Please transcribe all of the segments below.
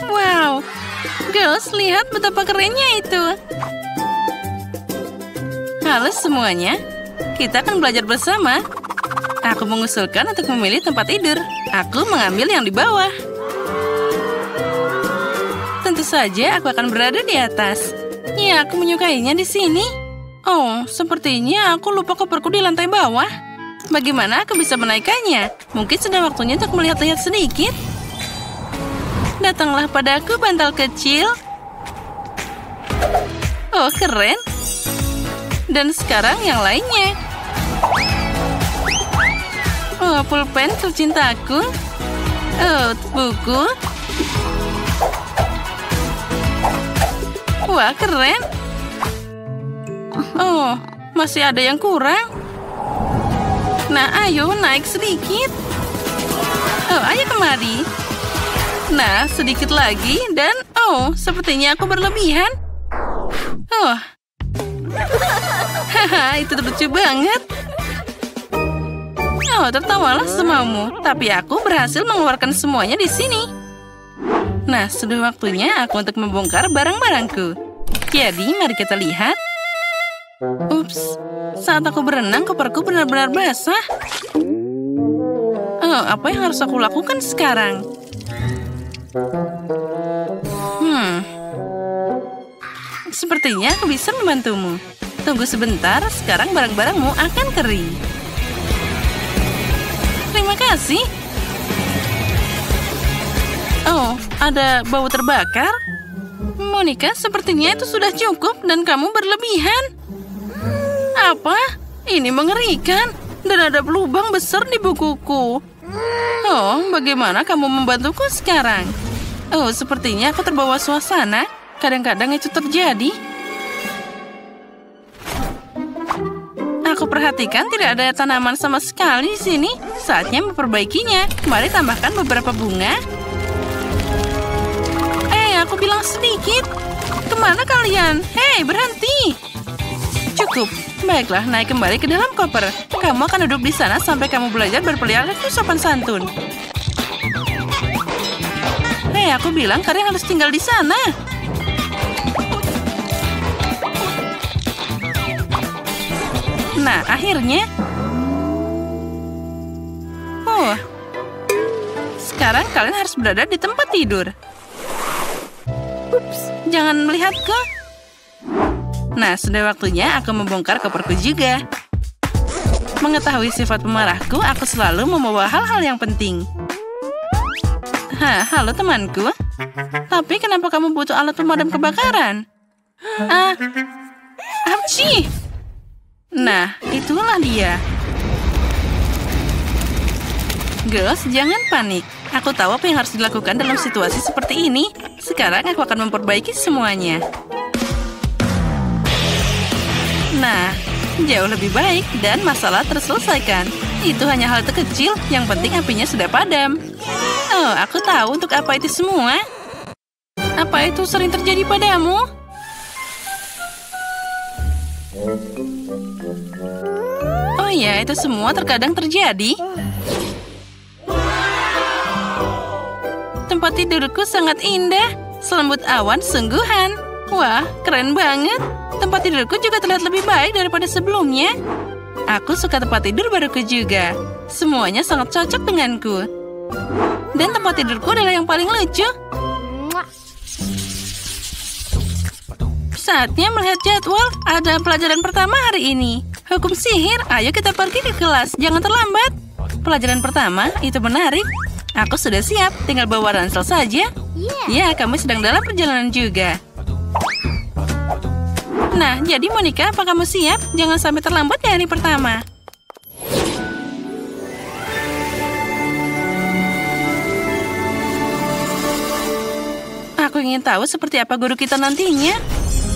Wow, girls, lihat betapa kerennya itu. Halo semuanya, kita akan belajar bersama. Aku mengusulkan untuk memilih tempat tidur. Aku mengambil yang di bawah. Tentu saja aku akan berada di atas. Ya, aku menyukainya di sini. Oh, sepertinya aku lupa koperku di lantai bawah. Bagaimana aku bisa menaikkannya? Mungkin sudah waktunya untuk melihat-lihat sedikit. Datanglah padaku, bantal kecil. Oh, keren. Dan sekarang yang lainnya. Oh, pulpen tercintaku. Oh, buku. Wah, keren. Oh, masih ada yang kurang. Nah, ayo naik sedikit. Oh, ayo kemari. Nah, sedikit lagi dan oh, sepertinya aku berlebihan. Oh. Haha, itu lucu banget. Oh, tertawalah semaumu. Tapi aku berhasil mengeluarkan semuanya di sini. Nah, sudah waktunya aku untuk membongkar barang-barangku. Jadi, mari kita lihat. Ups, saat aku berenang, koperku benar-benar basah. Oh, apa yang harus aku lakukan sekarang? Sepertinya aku bisa membantumu. Tunggu sebentar, sekarang barang-barangmu akan kering. Terima kasih. Oh, ada bau terbakar? Monica, sepertinya itu sudah cukup dan kamu berlebihan. Apa? Ini mengerikan. Dan ada lubang besar di bukuku. Oh, bagaimana kamu membantuku sekarang? Oh, sepertinya aku terbawa suasana. Kadang-kadang itu terjadi. Aku perhatikan tidak ada tanaman sama sekali di sini. Saatnya memperbaikinya. Mari tambahkan beberapa bunga. Aku bilang sedikit. Kemana kalian? Hei, berhenti. Cukup. Baiklah, naik kembali ke dalam koper. Kamu akan duduk di sana sampai kamu belajar berperilaku sopan santun. Hei, aku bilang kalian harus tinggal di sana. Nah, akhirnya. Oh. Sekarang kalian harus berada di tempat tidur. Ups, jangan melihatku. Nah, sudah waktunya aku membongkar koperku juga. Mengetahui sifat pemarahku, aku selalu membawa hal-hal yang penting. Halo temanku. Tapi kenapa kamu butuh alat pemadam kebakaran? Apci! Nah, itulah dia. Girls, jangan panik. Aku tahu apa yang harus dilakukan dalam situasi seperti ini. Sekarang aku akan memperbaiki semuanya. Nah, jauh lebih baik dan masalah terselesaikan. Itu hanya hal terkecil, yang penting apinya sudah padam. Oh, aku tahu untuk apa itu semua. Apa itu sering terjadi padamu? Oh ya, itu semua terkadang terjadi. Tempat tidurku sangat indah. Selembut awan sungguhan. Wah, keren banget. Tempat tidurku juga terlihat lebih baik daripada sebelumnya. Aku suka tempat tidur baruku juga. Semuanya sangat cocok denganku. Dan tempat tidurku adalah yang paling lucu. Saatnya melihat jadwal. Ada pelajaran pertama hari ini. Hukum sihir. Ayo kita pergi ke kelas. Jangan terlambat. Pelajaran pertama itu menarik. Aku sudah siap, tinggal bawa ransel saja. Ya, kamu sedang dalam perjalanan juga. Nah, jadi Monica, apa kamu siap? Jangan sampai terlambat di hari pertama. Aku ingin tahu seperti apa guru kita nantinya.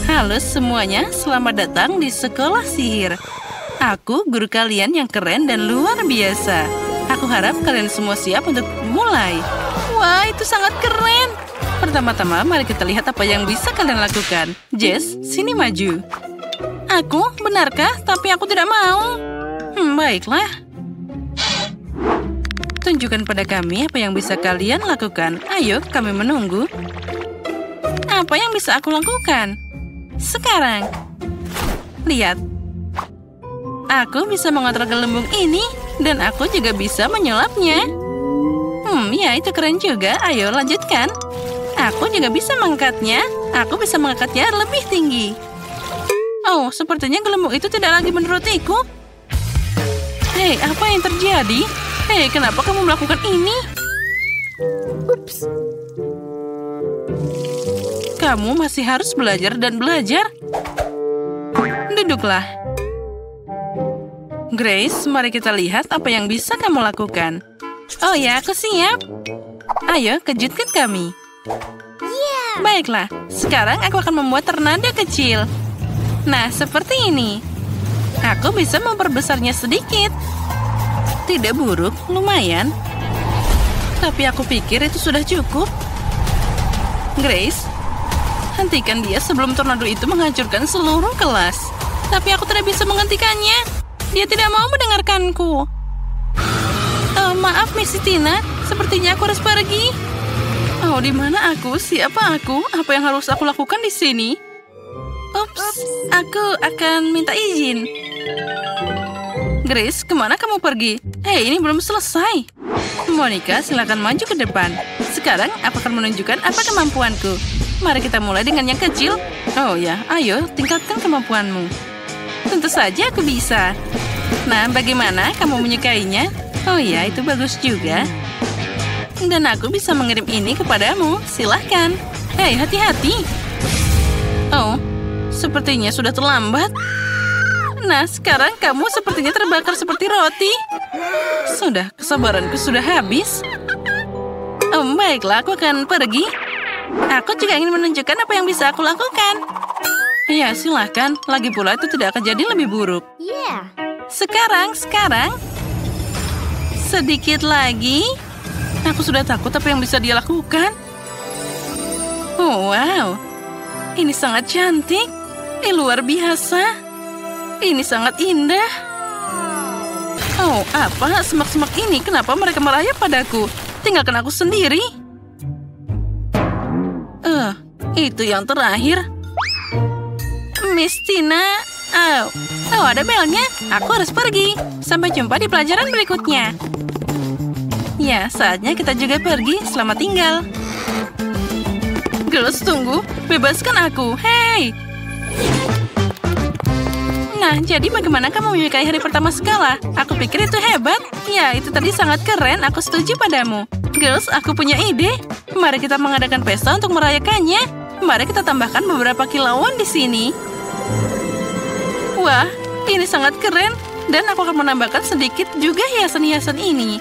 Halo semuanya, selamat datang di sekolah sihir. Aku guru kalian yang keren dan luar biasa. Aku harap kalian semua siap untuk mulai. Wah, itu sangat keren. Pertama-tama, mari kita lihat apa yang bisa kalian lakukan. Jess, sini maju. Aku? Benarkah? Tapi aku tidak mau. Baiklah. Tunjukkan pada kami apa yang bisa kalian lakukan. Ayo, kami menunggu. Apa yang bisa aku lakukan? Sekarang. Lihat. Aku bisa mengotor gelembung ini. Dan aku juga bisa menyulapnya. Ya itu keren juga. Ayo, lanjutkan. Aku juga bisa mengangkatnya. Aku bisa mengangkatnya lebih tinggi. Oh, sepertinya gelembung itu tidak lagi menurutiku. Hei, apa yang terjadi? Hei, kenapa kamu melakukan ini? Ups. Kamu masih harus belajar dan belajar. Duduklah. Grace, mari kita lihat apa yang bisa kamu lakukan. Oh ya, aku siap. Ayo, kejutkan kami. Baiklah, sekarang aku akan membuat tornado kecil. Nah, seperti ini. Aku bisa memperbesarnya sedikit. Tidak buruk, lumayan. Tapi aku pikir itu sudah cukup. Grace, hentikan dia sebelum tornado itu menghancurkan seluruh kelas. Tapi aku tidak bisa menghentikannya. Dia tidak mau mendengarkanku. Maaf, Miss Tina. Sepertinya aku harus pergi. Oh, di mana aku? Siapa aku? Apa yang harus aku lakukan di sini? Ups, aku akan minta izin. Grace, kemana kamu pergi? Hei, ini belum selesai. Monica, silakan maju ke depan. Sekarang, aku akan menunjukkan apa kemampuanku. Mari kita mulai dengan yang kecil. Oh ya, ayo, tingkatkan kemampuanmu. Tentu saja aku bisa. Nah, bagaimana kamu menyukainya? Oh ya, itu bagus juga. Dan aku bisa mengirim ini kepadamu. Silahkan. Hei, hati-hati. Oh, sepertinya sudah terlambat. Nah, sekarang kamu sepertinya terbakar seperti roti. Sudah, kesabaranku sudah habis. Oh, baiklah, aku akan pergi. Aku juga ingin menunjukkan apa yang bisa aku lakukan. Ya, silahkan. Lagi pula itu tidak akan jadi lebih buruk. Sekarang. Sedikit lagi. Aku sudah takut apa yang bisa dia lakukan. Oh, wow. Ini sangat cantik. Ini luar biasa. Ini sangat indah. Oh, apa? Semak-semak ini, kenapa mereka merayap padaku? Tinggalkan aku sendiri. Itu yang terakhir. Miss Tina. Oh, ada belnya. Aku harus pergi. Sampai jumpa di pelajaran berikutnya. Ya, saatnya kita juga pergi. Selamat tinggal. Girls, tunggu. Bebaskan aku. Hei! Nah, jadi bagaimana kamu menyukai hari pertama sekolah? Aku pikir itu hebat. Ya, itu tadi sangat keren. Aku setuju padamu. Girls, aku punya ide. Mari kita mengadakan pesta untuk merayakannya. Mari kita tambahkan beberapa kilauan di sini. Wah, ini sangat keren. Dan aku akan menambahkan sedikit juga hiasan-hiasan ini.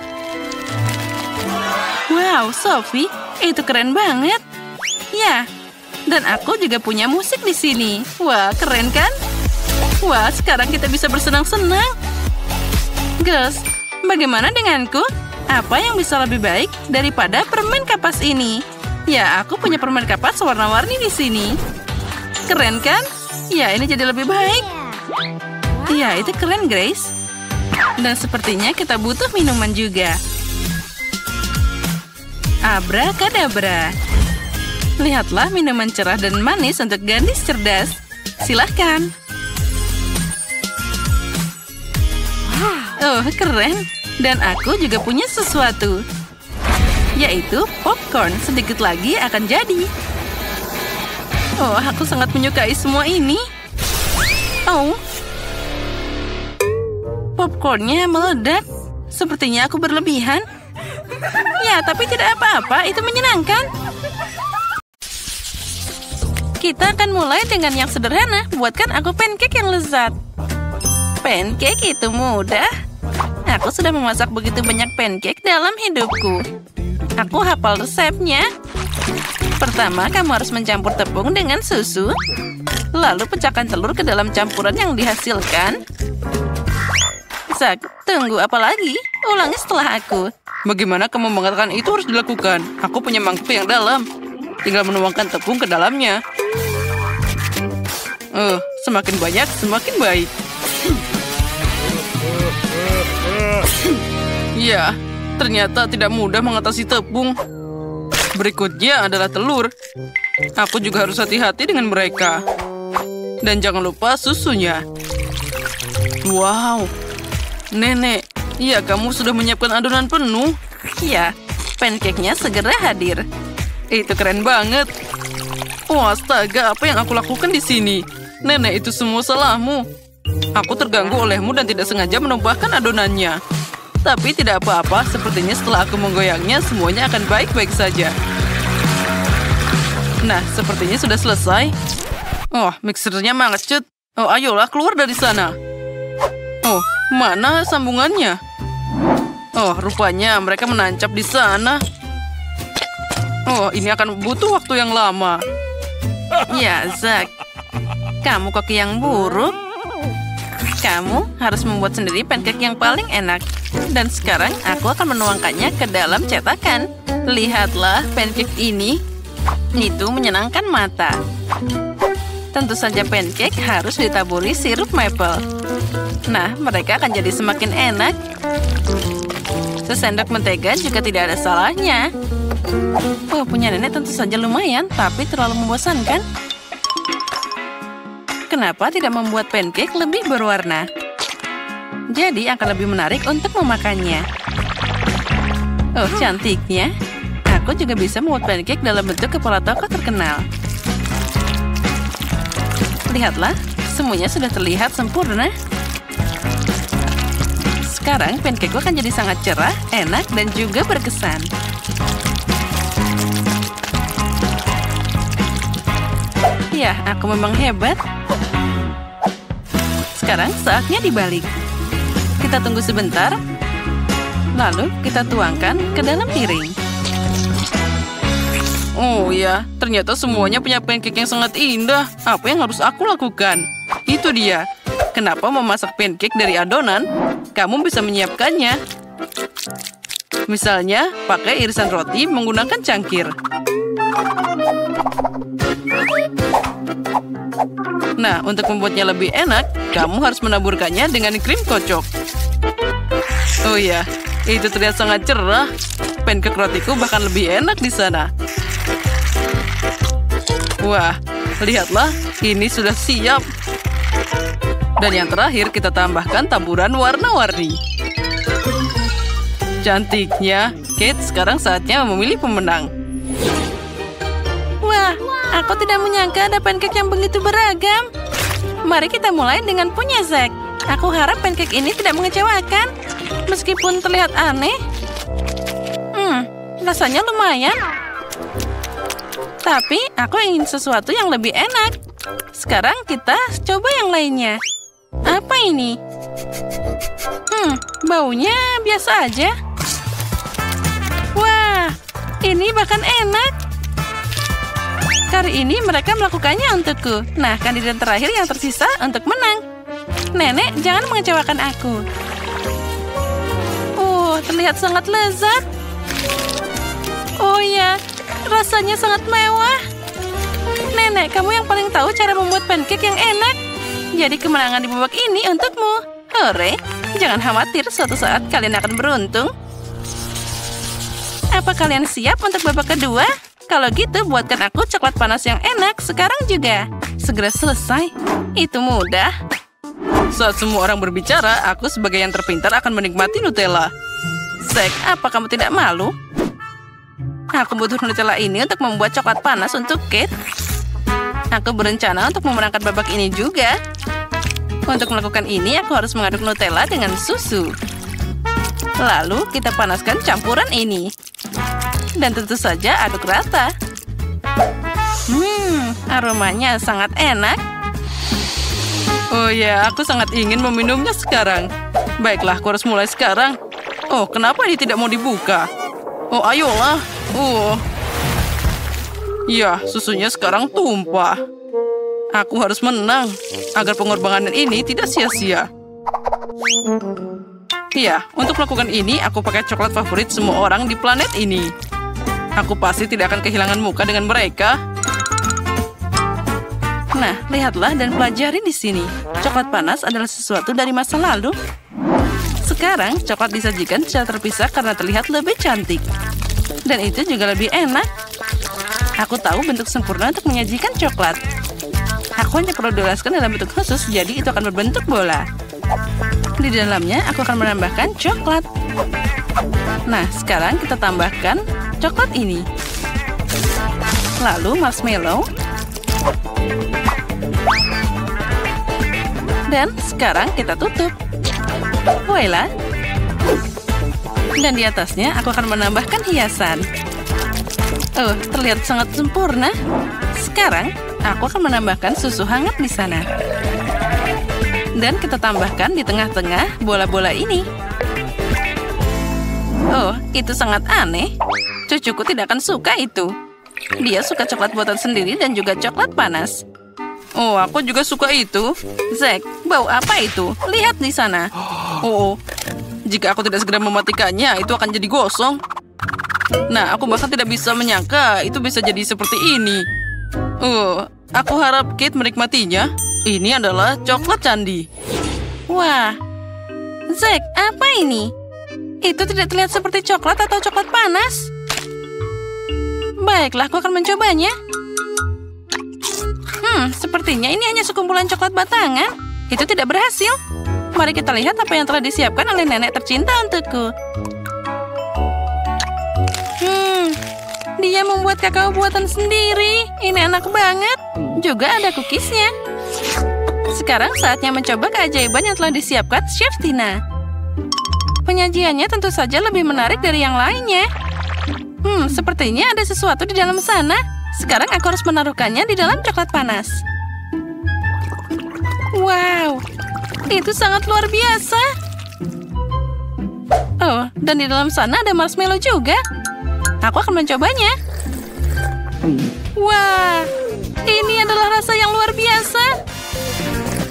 Wow, Sophie, itu keren banget. Ya, dan aku juga punya musik di sini. Wah, keren kan? Wah, sekarang kita bisa bersenang-senang. Girls, bagaimana denganku? Apa yang bisa lebih baik daripada permen kapas ini? Ya, aku punya permen kapas warna-warni di sini. Keren kan? Ya, ini jadi lebih baik. Ya, itu keren, Grace. Dan sepertinya kita butuh minuman juga. Abrakadabra. Lihatlah minuman cerah dan manis untuk gadis cerdas. Silahkan. Oh, keren. Dan aku juga punya sesuatu. Yaitu popcorn. Sedikit lagi akan jadi. Oh, aku sangat menyukai semua ini. Oh. Popcornnya meledak. Sepertinya aku berlebihan. Ya, tapi tidak apa-apa. Itu menyenangkan. Kita akan mulai dengan yang sederhana. Buatkan aku pancake yang lezat. Pancake itu mudah. Aku sudah memasak begitu banyak pancake dalam hidupku. Aku hafal resepnya. Pertama, kamu harus mencampur tepung dengan susu. Lalu pecahkan telur ke dalam campuran yang dihasilkan. Zak, tunggu apa lagi? Ulangi setelah aku. Bagaimana kamu mengatakan itu harus dilakukan? Aku punya mangkuk yang dalam. Tinggal menuangkan tepung ke dalamnya. Semakin banyak, semakin baik. Ya, Ternyata tidak mudah mengatasi tepung. Berikutnya adalah telur. Aku juga harus hati-hati dengan mereka. Dan jangan lupa susunya. Wow. Nenek, iya kamu sudah menyiapkan adonan penuh. Ya, pancake-nya segera hadir. Itu keren banget. Oh, astaga, apa yang aku lakukan di sini? Nenek, itu semua salahmu. Aku terganggu olehmu dan tidak sengaja menumpahkan adonannya. Tapi tidak apa-apa, sepertinya setelah aku menggoyangnya, semuanya akan baik-baik saja. Nah, sepertinya sudah selesai. Oh, mixernya mangecut. Oh, ayolah keluar dari sana. Oh, mana sambungannya? Oh, rupanya mereka menancap di sana. Oh, ini akan butuh waktu yang lama. Ya, Zack. Kamu koki yang buruk. Kamu harus membuat sendiri pancake yang paling enak. Dan sekarang aku akan menuangkannya ke dalam cetakan. Lihatlah pancake ini. Itu menyenangkan mata. Tentu saja pancake harus ditaburi sirup maple. Nah, mereka akan jadi semakin enak. Sesendok mentega juga tidak ada salahnya. Oh, punya nenek tentu saja lumayan, tapi terlalu membosankan. Kenapa tidak membuat pancake lebih berwarna? Jadi akan lebih menarik untuk memakannya. Oh, cantiknya. Aku juga bisa membuat pancake dalam bentuk kepala tokoh terkenal. Lihatlah, semuanya sudah terlihat sempurna. Sekarang pancake akan jadi sangat cerah, enak, dan juga berkesan. Ya, aku memang hebat. Sekarang saatnya dibalik. Kita tunggu sebentar. Lalu kita tuangkan ke dalam piring. Oh ya, ternyata semuanya punya pancake yang sangat indah. Apa yang harus aku lakukan? Itu dia. Kenapa memasak pancake dari adonan? Kamu bisa menyiapkannya. Misalnya, pakai irisan roti menggunakan cangkir. Nah, untuk membuatnya lebih enak, kamu harus menaburkannya dengan krim kocok. Oh ya, itu terlihat sangat cerah. Pancake rotiku bahkan lebih enak di sana. Wah, lihatlah, ini sudah siap. Dan yang terakhir, kita tambahkan taburan warna-warni. Cantiknya. Kate, sekarang saatnya memilih pemenang. Wah, aku tidak menyangka ada pancake yang begitu beragam. Mari kita mulai dengan punya Zack. Aku harap pancake ini tidak mengecewakan. Meskipun terlihat aneh. Rasanya lumayan. Tapi aku ingin sesuatu yang lebih enak. Sekarang kita coba yang lainnya. Apa ini? Baunya biasa aja. Wah, ini bahkan enak. Kali ini mereka melakukannya untukku. Nah, kandidat terakhir yang tersisa untuk menang. Nenek, jangan mengecewakan aku. Terlihat sangat lezat. Oh ya, rasanya sangat mewah. Nenek, kamu yang paling tahu cara membuat pancake yang enak. Jadi kemenangan di babak ini untukmu. Hore, jangan khawatir, suatu saat kalian akan beruntung. Apa kalian siap untuk babak kedua? Kalau gitu, buatkan aku coklat panas yang enak sekarang juga. Segera selesai. Itu mudah. Saat semua orang berbicara, aku sebagai yang terpintar akan menikmati Nutella. Zack, apa kamu tidak malu? Aku butuh Nutella ini untuk membuat coklat panas untuk Kate. Aku berencana untuk memenangkan babak ini juga. Untuk melakukan ini, aku harus mengaduk Nutella dengan susu. Lalu, kita panaskan campuran ini. Dan tentu saja aduk rata. Aromanya sangat enak. Oh ya, aku sangat ingin meminumnya sekarang. Baiklah, aku harus mulai sekarang. Oh, kenapa ini tidak mau dibuka? Oh, ayolah. Ya, susunya sekarang tumpah. Aku harus menang, agar pengorbanan ini tidak sia-sia. Ya, untuk melakukan ini, aku pakai coklat favorit semua orang di planet ini. Aku pasti tidak akan kehilangan muka dengan mereka. Nah, lihatlah dan pelajari di sini. Coklat panas adalah sesuatu dari masa lalu. sekarang coklat disajikan secara terpisah karena terlihat lebih cantik. Dan itu juga lebih enak. Aku tahu bentuk sempurna untuk menyajikan coklat. Aku hanya perlu dioleskan dalam bentuk khusus, jadi itu akan berbentuk bola. Di dalamnya aku akan menambahkan coklat. Nah, sekarang kita tambahkan coklat ini. Lalu marshmallow. Dan sekarang kita tutup. Voila. Dan di atasnya aku akan menambahkan hiasan. Oh, terlihat sangat sempurna. Sekarang aku akan menambahkan susu hangat di sana. Dan kita tambahkan di tengah-tengah bola-bola ini. Oh, itu sangat aneh. Cucuku tidak akan suka itu. Dia suka coklat buatan sendiri dan juga coklat panas. Oh, aku juga suka itu. Zack, bau apa itu? Lihat di sana. Oh, jika aku tidak segera mematikannya, itu akan jadi gosong. Nah, aku bahkan tidak bisa menyangka itu bisa jadi seperti ini. Aku harap Kate menikmatinya. Ini adalah coklat candi. Wah, Zack, apa ini? Itu tidak terlihat seperti coklat atau coklat panas. Baiklah, aku akan mencobanya. Sepertinya ini hanya sekumpulan coklat batangan. Itu tidak berhasil. Mari kita lihat apa yang telah disiapkan oleh nenek tercinta untukku. Dia membuat kakao buatan sendiri. Ini enak banget. Juga ada cookiesnya. Sekarang saatnya mencoba keajaiban yang telah disiapkan Chef Tina. Penyajiannya tentu saja lebih menarik dari yang lainnya. Sepertinya ada sesuatu di dalam sana. Sekarang aku harus menaruhkannya di dalam coklat panas. Wow, itu sangat luar biasa. Oh, dan di dalam sana ada marshmallow juga. Aku akan mencobanya. Wah, ini adalah rasa yang luar biasa.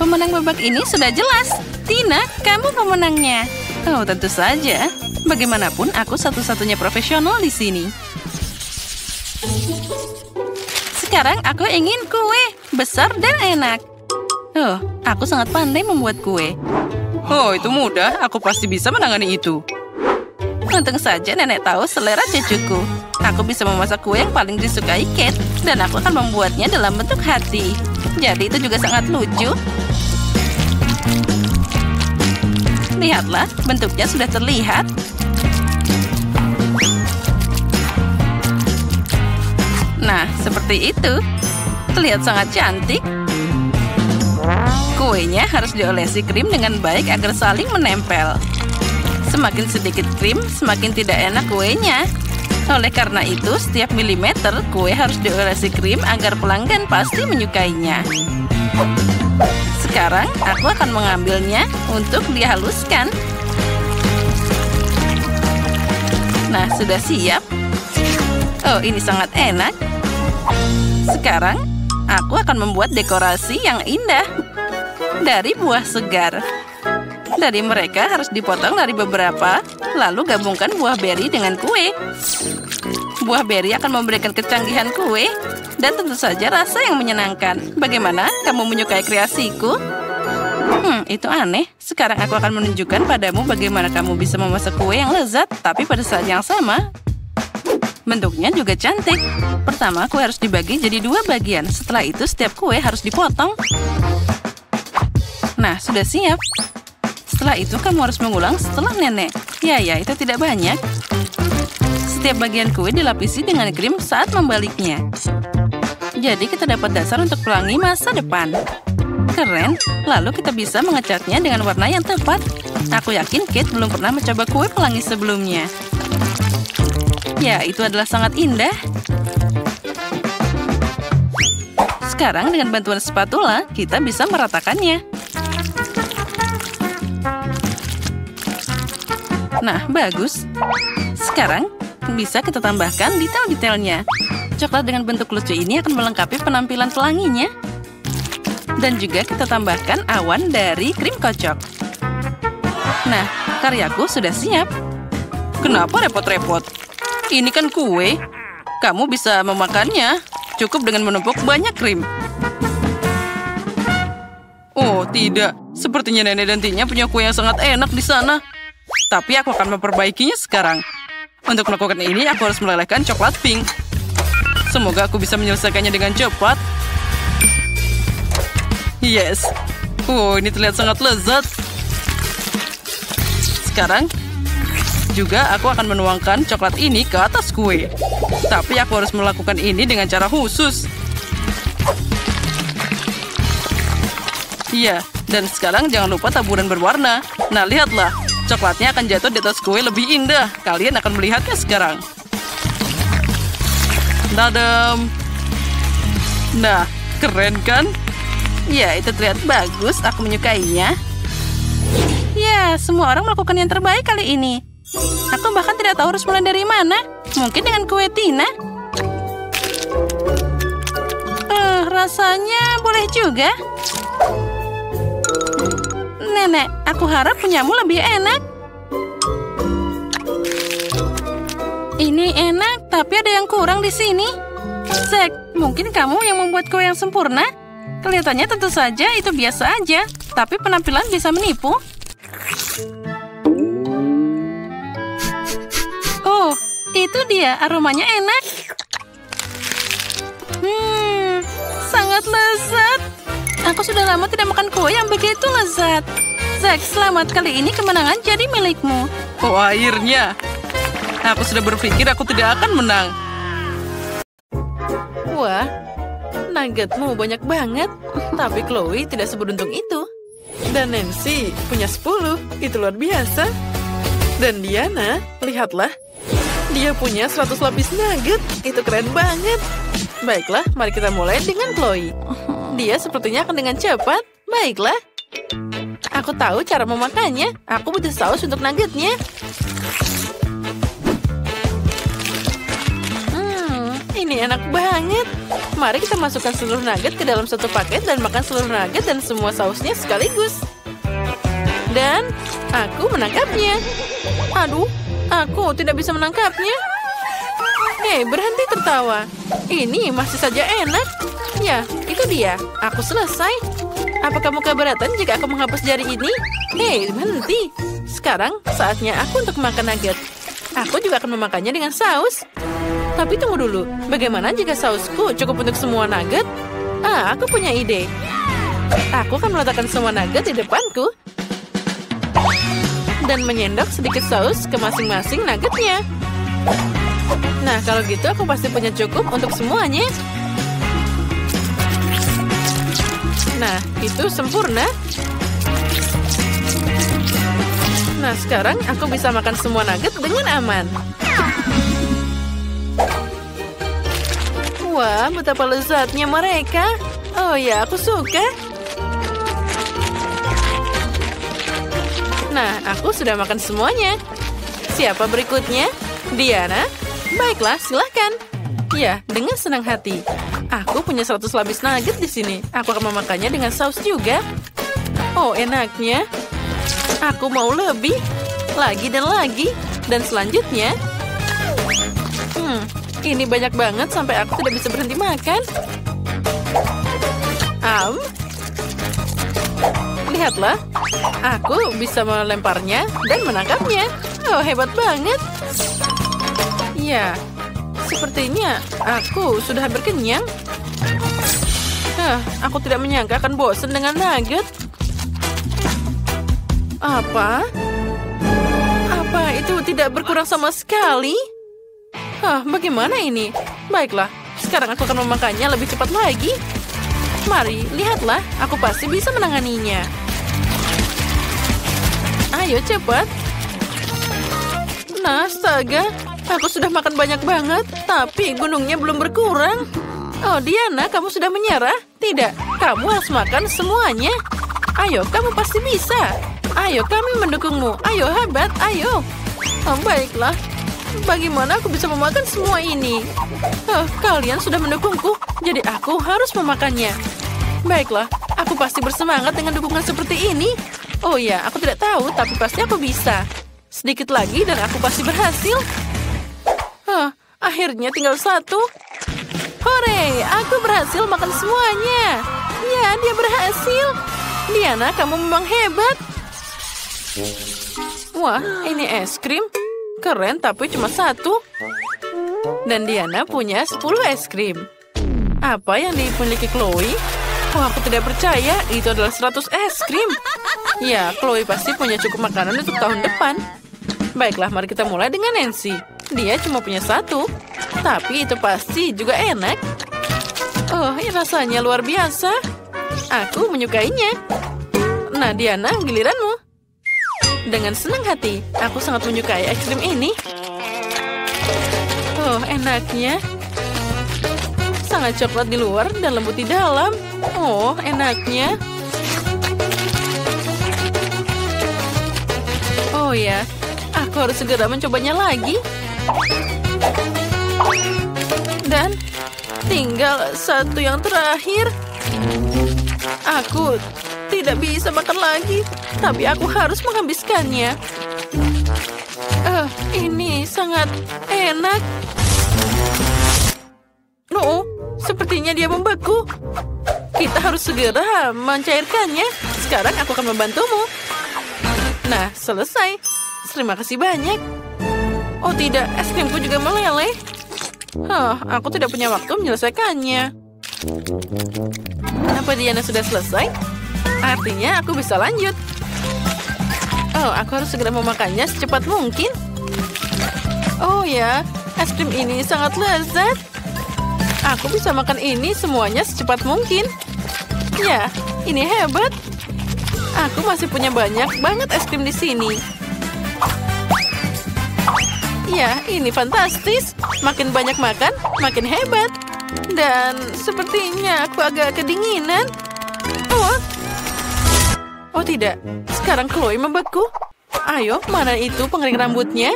Pemenang babak ini sudah jelas. Tina, kamu pemenangnya. Oh, tentu saja. Bagaimanapun, aku satu-satunya profesional di sini. Sekarang aku ingin kue besar dan enak. Oh, aku sangat pandai membuat kue. Oh, itu mudah. Aku pasti bisa menangani itu. Untung saja nenek tahu selera cucuku. Aku bisa memasak kue yang paling disukai Kate, dan aku akan membuatnya dalam bentuk hati. Jadi itu juga sangat lucu. Lihatlah, bentuknya sudah terlihat. Nah, seperti itu. Terlihat sangat cantik. Kuenya harus diolesi krim dengan baik agar saling menempel. Semakin sedikit krim, semakin tidak enak kuenya. Oleh karena itu, setiap milimeter kue harus diolesi krim agar pelanggan pasti menyukainya. Sekarang, aku akan mengambilnya untuk dihaluskan. Nah, sudah siap. Oh, ini sangat enak. Sekarang, aku akan membuat dekorasi yang indah dari buah segar. Dari mereka harus dipotong dari beberapa, lalu gabungkan buah beri dengan kue. Buah beri akan memberikan kecanggihan kue, dan tentu saja rasa yang menyenangkan. Bagaimana? Kamu menyukai kreasiku? Itu aneh. Sekarang aku akan menunjukkan padamu bagaimana kamu bisa memasak kue yang lezat, tapi pada saat yang sama. Bentuknya juga cantik. Pertama, kue harus dibagi jadi 2 bagian. Setelah itu, setiap kue harus dipotong. Nah, sudah siap. Setelah itu, kamu harus mengulang setelah nenek. Ya, itu tidak banyak. Setiap bagian kue dilapisi dengan krim saat membaliknya. Jadi, kita dapat dasar untuk pelangi masa depan. Keren. Lalu kita bisa ngecatnya dengan warna yang tepat. Aku yakin Kate belum pernah mencoba kue pelangi sebelumnya. Ya, itu adalah sangat indah. Sekarang dengan bantuan spatula, kita bisa meratakannya. Nah, bagus. Sekarang, bisa kita tambahkan detail-detailnya. Coklat dengan bentuk lucu ini akan melengkapi penampilan pelanginya. Dan juga kita tambahkan awan dari krim kocok. Nah, karyaku sudah siap. Kenapa repot-repot? Ini kan kue. Kamu bisa memakannya. Cukup dengan menumpuk banyak krim. Oh, tidak. Sepertinya nenek dan Tinya punya kue yang sangat enak di sana. Tapi aku akan memperbaikinya sekarang. Untuk melakukan ini, aku harus melelehkan coklat pink. Semoga aku bisa menyelesaikannya dengan cepat. Yes. Ini terlihat sangat lezat. Sekarang, juga aku akan menuangkan coklat ini ke atas kue. Tapi aku harus melakukan ini dengan cara khusus. Iya, dan sekarang jangan lupa taburan berwarna. Nah, lihatlah. Coklatnya akan jatuh di atas kue lebih indah. Kalian akan melihatnya sekarang. Tadam. Nah, keren kan? Ya, itu terlihat bagus. Aku menyukainya. Ya, semua orang melakukan yang terbaik kali ini. Aku bahkan tidak tahu harus mulai dari mana. Mungkin dengan kue Tina. Rasanya boleh juga. Nenek, aku harap punyamu lebih enak. Ini enak, tapi ada yang kurang di sini. Zack, mungkin kamu yang membuat kue yang sempurna? Kelihatannya tentu saja itu biasa aja, tapi penampilan bisa menipu. Oh, itu dia. Aromanya enak. Sangat lezat. Aku sudah lama tidak makan kue yang begitu lezat. Zack, selamat. Kali ini kemenangan jadi milikmu. Oh, akhirnya. Aku sudah berpikir aku tidak akan menang. Wah, nuggetmu banyak banget. Tapi Chloe tidak seberuntung itu. Dan Nancy punya 10. Itu luar biasa. Dan Diana, lihatlah. Dia punya 100 lapis nugget. Itu keren banget. Baiklah, mari kita mulai dengan Chloe. Dia sepertinya akan dengan cepat. Baiklah. Aku tahu cara memakannya. Aku butuh saus untuk nuggetnya. Ini enak banget. Mari kita masukkan seluruh nugget ke dalam satu paket dan makan seluruh nugget dan semua sausnya sekaligus. Dan aku menangkapnya. Aduh, aku tidak bisa menangkapnya. Hei, berhenti tertawa. Ini masih saja enak. Ya, itu dia. Aku selesai. Apa kamu keberatan jika aku menghapus jari ini? Hei, berhenti. Sekarang saatnya aku untuk makan nugget. Aku juga akan memakannya dengan saus. Tapi tunggu dulu, bagaimana jika sausku cukup untuk semua nugget? Aku punya ide. Aku akan meletakkan semua nugget di depanku. Dan menyendok sedikit saus ke masing-masing nuggetnya. Nah, kalau gitu aku pasti punya cukup untuk semuanya. Nah, itu sempurna. Nah, sekarang aku bisa makan semua nugget dengan aman. Wah, betapa lezatnya mereka. Oh ya, aku suka. Nah, aku sudah makan semuanya. Siapa berikutnya? Diana? Baiklah, silahkan. Ya, dengan senang hati. Aku punya 100 lapis nugget di sini. Aku akan memakannya dengan saus juga. Oh, enaknya. Aku mau lebih. Lagi dan lagi. Dan selanjutnya... Ini banyak banget sampai aku tidak bisa berhenti makan. Lihatlah. Aku bisa melemparnya dan menangkapnya. Oh, hebat banget. Ya, sepertinya aku sudah hampir kenyang. Aku tidak menyangka akan bosan dengan nugget. Apa? Apa itu tidak berkurang sama sekali? Bagaimana ini? Baiklah, sekarang aku akan memakannya lebih cepat lagi. Mari, lihatlah. Aku pasti bisa menanganinya. Ayo, cepat. Nah, astaga. Aku sudah makan banyak banget, tapi gunungnya belum berkurang. Oh, Diana, kamu sudah menyerah? Tidak, kamu harus makan semuanya. Ayo, kamu pasti bisa. Ayo, kami mendukungmu. Ayo, hebat, ayo. Oh, baiklah. Bagaimana aku bisa memakan semua ini? Kalian sudah mendukungku, jadi aku harus memakannya. Baiklah, aku pasti bersemangat dengan dukungan seperti ini. Oh ya, aku tidak tahu, tapi pasti aku bisa. Sedikit lagi dan aku pasti berhasil. Akhirnya tinggal satu. Hore, aku berhasil makan semuanya. Ya, dia berhasil. Diana, kamu memang hebat. Wah, ini es krim. Keren, tapi cuma 1. Dan Diana punya 10 es krim. Apa yang dimiliki Chloe? Oh, aku tidak percaya. Itu adalah 100 es krim. Ya, Chloe pasti punya cukup makanan untuk tahun depan. Baiklah, mari kita mulai dengan Nancy. Dia cuma punya 1. Tapi itu pasti juga enak. Oh, ini rasanya luar biasa. Aku menyukainya. Nah, Diana, giliranmu. Dengan senang hati, aku sangat menyukai es krim ini. Oh, enaknya. Sangat coklat di luar dan lembut di dalam. Oh, enaknya. Oh ya, aku harus segera mencobanya lagi. Dan tinggal 1 yang terakhir. Aku tidak bisa makan lagi, tapi aku harus menghabiskannya. Ini sangat enak. No, sepertinya dia membeku. Kita harus segera mencairkannya. Sekarang aku akan membantumu. Nah, selesai. Terima kasih banyak. Oh tidak, es krimku juga meleleh. Aku tidak punya waktu menyelesaikannya. Apa Diana sudah selesai? Artinya aku bisa lanjut. Oh, aku harus segera memakannya secepat mungkin. Oh ya, es krim ini sangat lezat. Aku bisa makan ini semuanya secepat mungkin. Ya, ini hebat. Aku masih punya banyak banget es krim di sini. Ya, ini fantastis. Makin banyak makan, makin hebat. Dan sepertinya aku agak kedinginan. Oh tidak, sekarang Chloe membeku. Ayo, mana itu pengering rambutnya?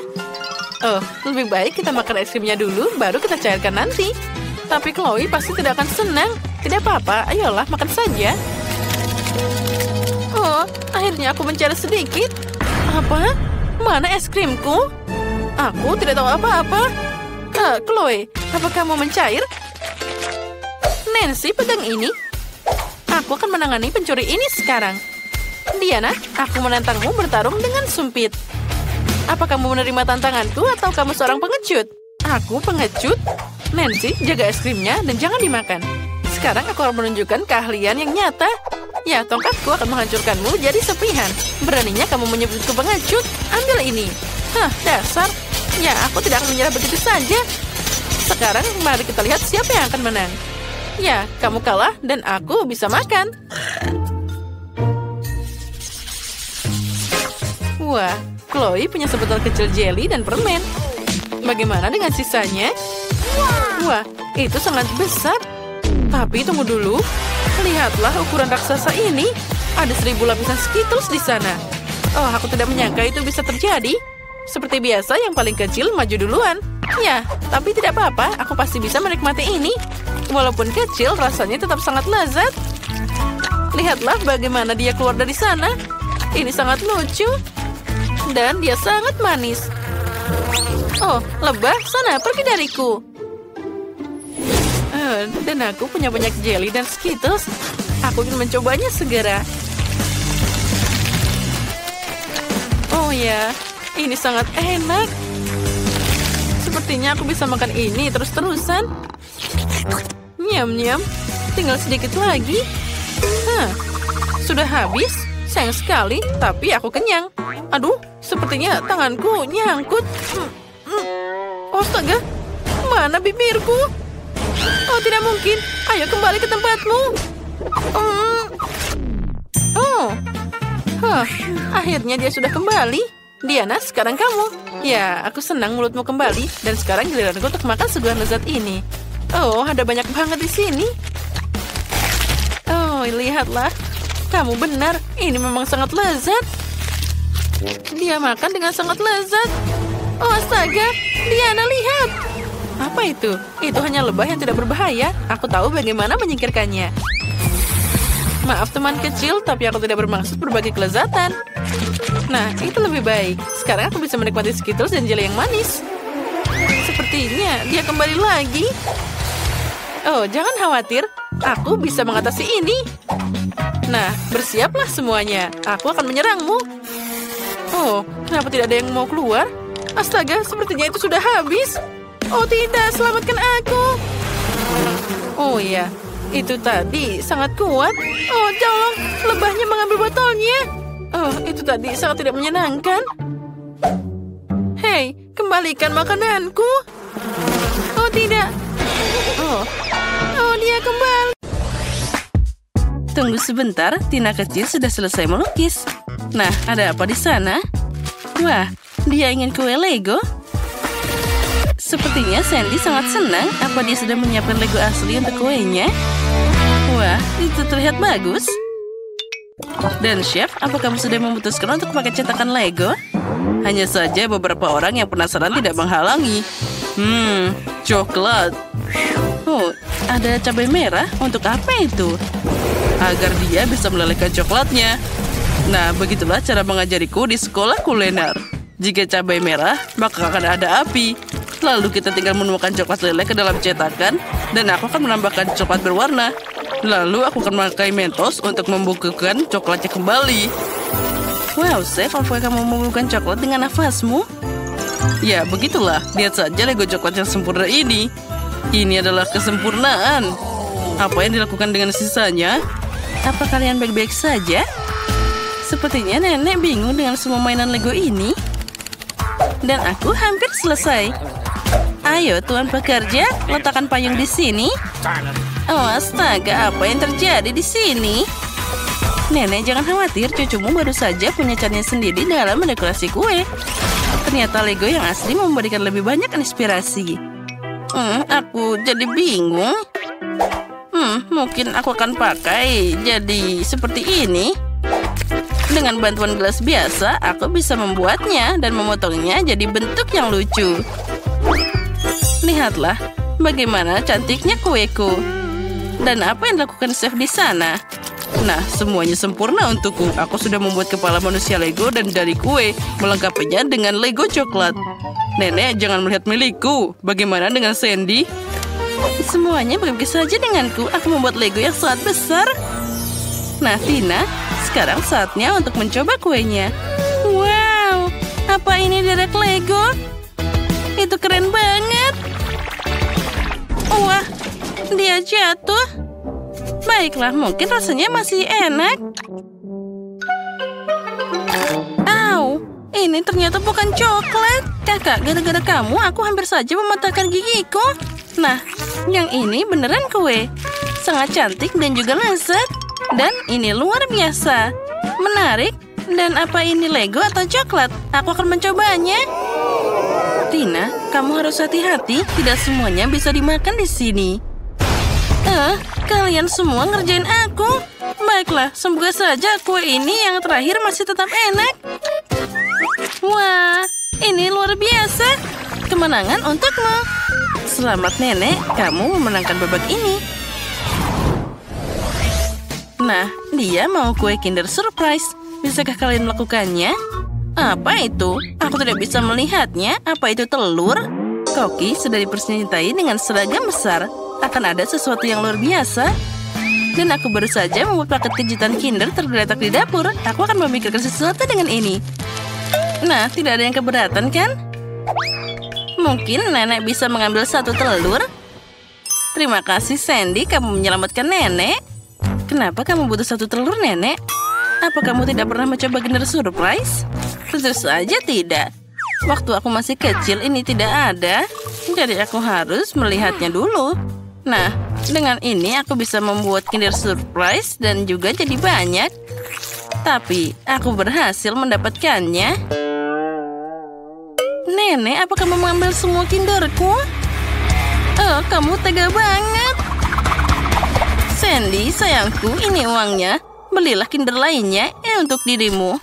Oh, lebih baik kita makan es krimnya dulu, baru kita cairkan nanti. Tapi Chloe pasti tidak akan senang. Tidak apa-apa, ayolah makan saja. Oh, akhirnya aku mencari sedikit. Apa? Mana es krimku? Aku tidak tahu apa-apa. Chloe, apa kamu mencair? Nancy, pegang ini. Aku akan menangani pencuri ini sekarang. Diana, aku menantangmu bertarung dengan sumpit. Apa kamu menerima tantanganku atau kamu seorang pengecut? Aku pengecut? Nancy, jaga es krimnya dan jangan dimakan. Sekarang aku akan menunjukkan keahlian yang nyata. Ya, tongkatku akan menghancurkanmu jadi sepihan. Beraninya kamu menyebutku pengecut? Ambil ini. Dasar. Ya, aku tidak akan menyerah begitu saja. Sekarang mari kita lihat siapa yang akan menang. Ya, kamu kalah dan aku bisa makan. Wah, Chloe punya sebotol kecil jelly dan permen. Bagaimana dengan sisanya? Wah, itu sangat besar. Tapi tunggu dulu. Lihatlah ukuran raksasa ini. Ada 1000 lapisan Skittles di sana. Oh, aku tidak menyangka itu bisa terjadi. Seperti biasa, yang paling kecil maju duluan. Ya, tapi tidak apa-apa. Aku pasti bisa menikmati ini. Walaupun kecil, rasanya tetap sangat lezat. Lihatlah bagaimana dia keluar dari sana. Ini sangat lucu. Dan dia sangat manis. Oh, lebah, sana pergi dariku. Dan aku punya banyak jelly dan Skittles. Aku ingin mencobanya segera. Oh ya, ini sangat enak. Sepertinya aku bisa makan ini terus-terusan. Nyam-nyam, tinggal sedikit lagi. Sudah habis? Sayang sekali, tapi aku kenyang. Aduh, sepertinya tanganku nyangkut. Astaga, mana bibirku? Oh, tidak mungkin. Ayo kembali ke tempatmu. Akhirnya dia sudah kembali. Diana, sekarang kamu. Ya, aku senang mulutmu kembali. Dan sekarang giliranku untuk makan sebuah lezat ini. Oh, ada banyak banget di sini. Oh, lihatlah. Kamu benar, ini memang sangat lezat. Dia makan dengan sangat lezat. Oh, astaga. Diana, lihat. Apa itu? Itu hanya lebah yang tidak berbahaya. Aku tahu bagaimana menyingkirkannya. Maaf teman kecil, tapi aku tidak bermaksud berbagi kelezatan. Nah, itu lebih baik. Sekarang aku bisa menikmati Skittles dan jelly yang manis. Sepertinya dia kembali lagi. Oh, jangan khawatir. Aku bisa mengatasi ini. Nah, bersiaplah semuanya. Aku akan menyerangmu. Oh, kenapa tidak ada yang mau keluar? Astaga, sepertinya itu sudah habis. Oh tidak, selamatkan aku. Oh ya, itu tadi sangat kuat. Oh, tolong, lebahnya mengambil botolnya. Oh, itu tadi sangat tidak menyenangkan. Hei, kembalikan makananku. Oh tidak. Oh, dia kembali. Tunggu sebentar, Tina kecil sudah selesai melukis. Nah, ada apa di sana? Wah, dia ingin kue Lego. Sepertinya Sandy sangat senang. Apa dia sudah menyiapkan Lego asli untuk kuenya? Wah, itu terlihat bagus. Dan Chef, apa kamu sudah memutuskan untuk pakai cetakan Lego? Hanya saja beberapa orang yang penasaran tidak menghalangi. Coklat. Oh, ada cabai merah. Untuk apa itu? Agar dia bisa melelehkan coklatnya. Nah, begitulah cara mengajariku di sekolah kuliner. Jika cabai merah, maka akan ada api. Lalu kita tinggal menuangkan coklat leleh ke dalam cetakan, dan aku akan menambahkan coklat berwarna. Lalu aku akan memakai mentos untuk membekukan coklatnya kembali. Wow, Chef, apakah kamu membubuhkan coklat dengan nafasmu? Ya, begitulah. Lihat saja Lego coklat yang sempurna ini. Ini adalah kesempurnaan. Apa yang dilakukan dengan sisanya? Apa kalian baik-baik saja? Sepertinya nenek bingung dengan semua mainan Lego ini. Dan aku hampir selesai. Ayo, tuan pekerja, letakkan payung di sini. Oh, astaga, apa yang terjadi di sini? Nenek, jangan khawatir, cucumu baru saja punya caranya sendiri dalam mendekorasi kue. Ternyata Lego yang asli memberikan lebih banyak inspirasi. Aku jadi bingung. Mungkin aku akan pakai jadi seperti ini. Dengan bantuan gelas biasa, aku bisa membuatnya dan memotongnya jadi bentuk yang lucu. Lihatlah, bagaimana cantiknya kueku. Dan apa yang dilakukan chef di sana? Nah, semuanya sempurna untukku. Aku sudah membuat kepala manusia Lego dan dari kue, melengkapinya dengan Lego coklat. Nenek, jangan melihat milikku. Bagaimana dengan Sandy? Semuanya baik-baik saja denganku. Aku membuat Lego yang sangat besar. Nah, Tina, sekarang saatnya untuk mencoba kuenya. Wow, apa ini derek Lego? Itu keren banget. Wah, dia jatuh. Baiklah, mungkin rasanya masih enak. Au, ini ternyata bukan coklat. Kakak, gara-gara kamu, aku hampir saja mematahkan gigiku. Nah, yang ini beneran kue. Sangat cantik dan juga lezat. Dan ini luar biasa. Menarik. Dan apa ini Lego atau coklat? Aku akan mencobanya. Tina, kamu harus hati-hati. Tidak semuanya bisa dimakan di sini. Kalian semua ngerjain aku. Baiklah, semoga saja kue ini yang terakhir masih tetap enak. Wah, ini luar biasa. Kemenangan untukmu. Selamat nenek, kamu memenangkan babak ini. Nah, dia mau kue Kinder Surprise. Bisakah kalian melakukannya? Apa itu? Aku tidak bisa melihatnya. Apa itu telur? Koki sudah dipersenjatai dengan seragam besar. Akan ada sesuatu yang luar biasa. Dan aku baru saja membuat paket kejutan Kinder tergeletak di dapur. Aku akan memikirkan sesuatu dengan ini. Nah, tidak ada yang keberatan kan? Mungkin nenek bisa mengambil satu telur. Terima kasih Sandy, kamu menyelamatkan nenek. Kenapa kamu butuh satu telur, nenek? Apa kamu tidak pernah mencoba Kinder Surprise? Tentu saja tidak. Waktu aku masih kecil ini tidak ada. Jadi aku harus melihatnya dulu. Nah, dengan ini aku bisa membuat Kinder Surprise dan juga jadi banyak. Tapi aku berhasil mendapatkannya. Nenek, apa kamu mengambil semua Kinderku? Oh, kamu tega banget. Sandy, sayangku, ini uangnya. Belilah Kinder lainnya untuk dirimu.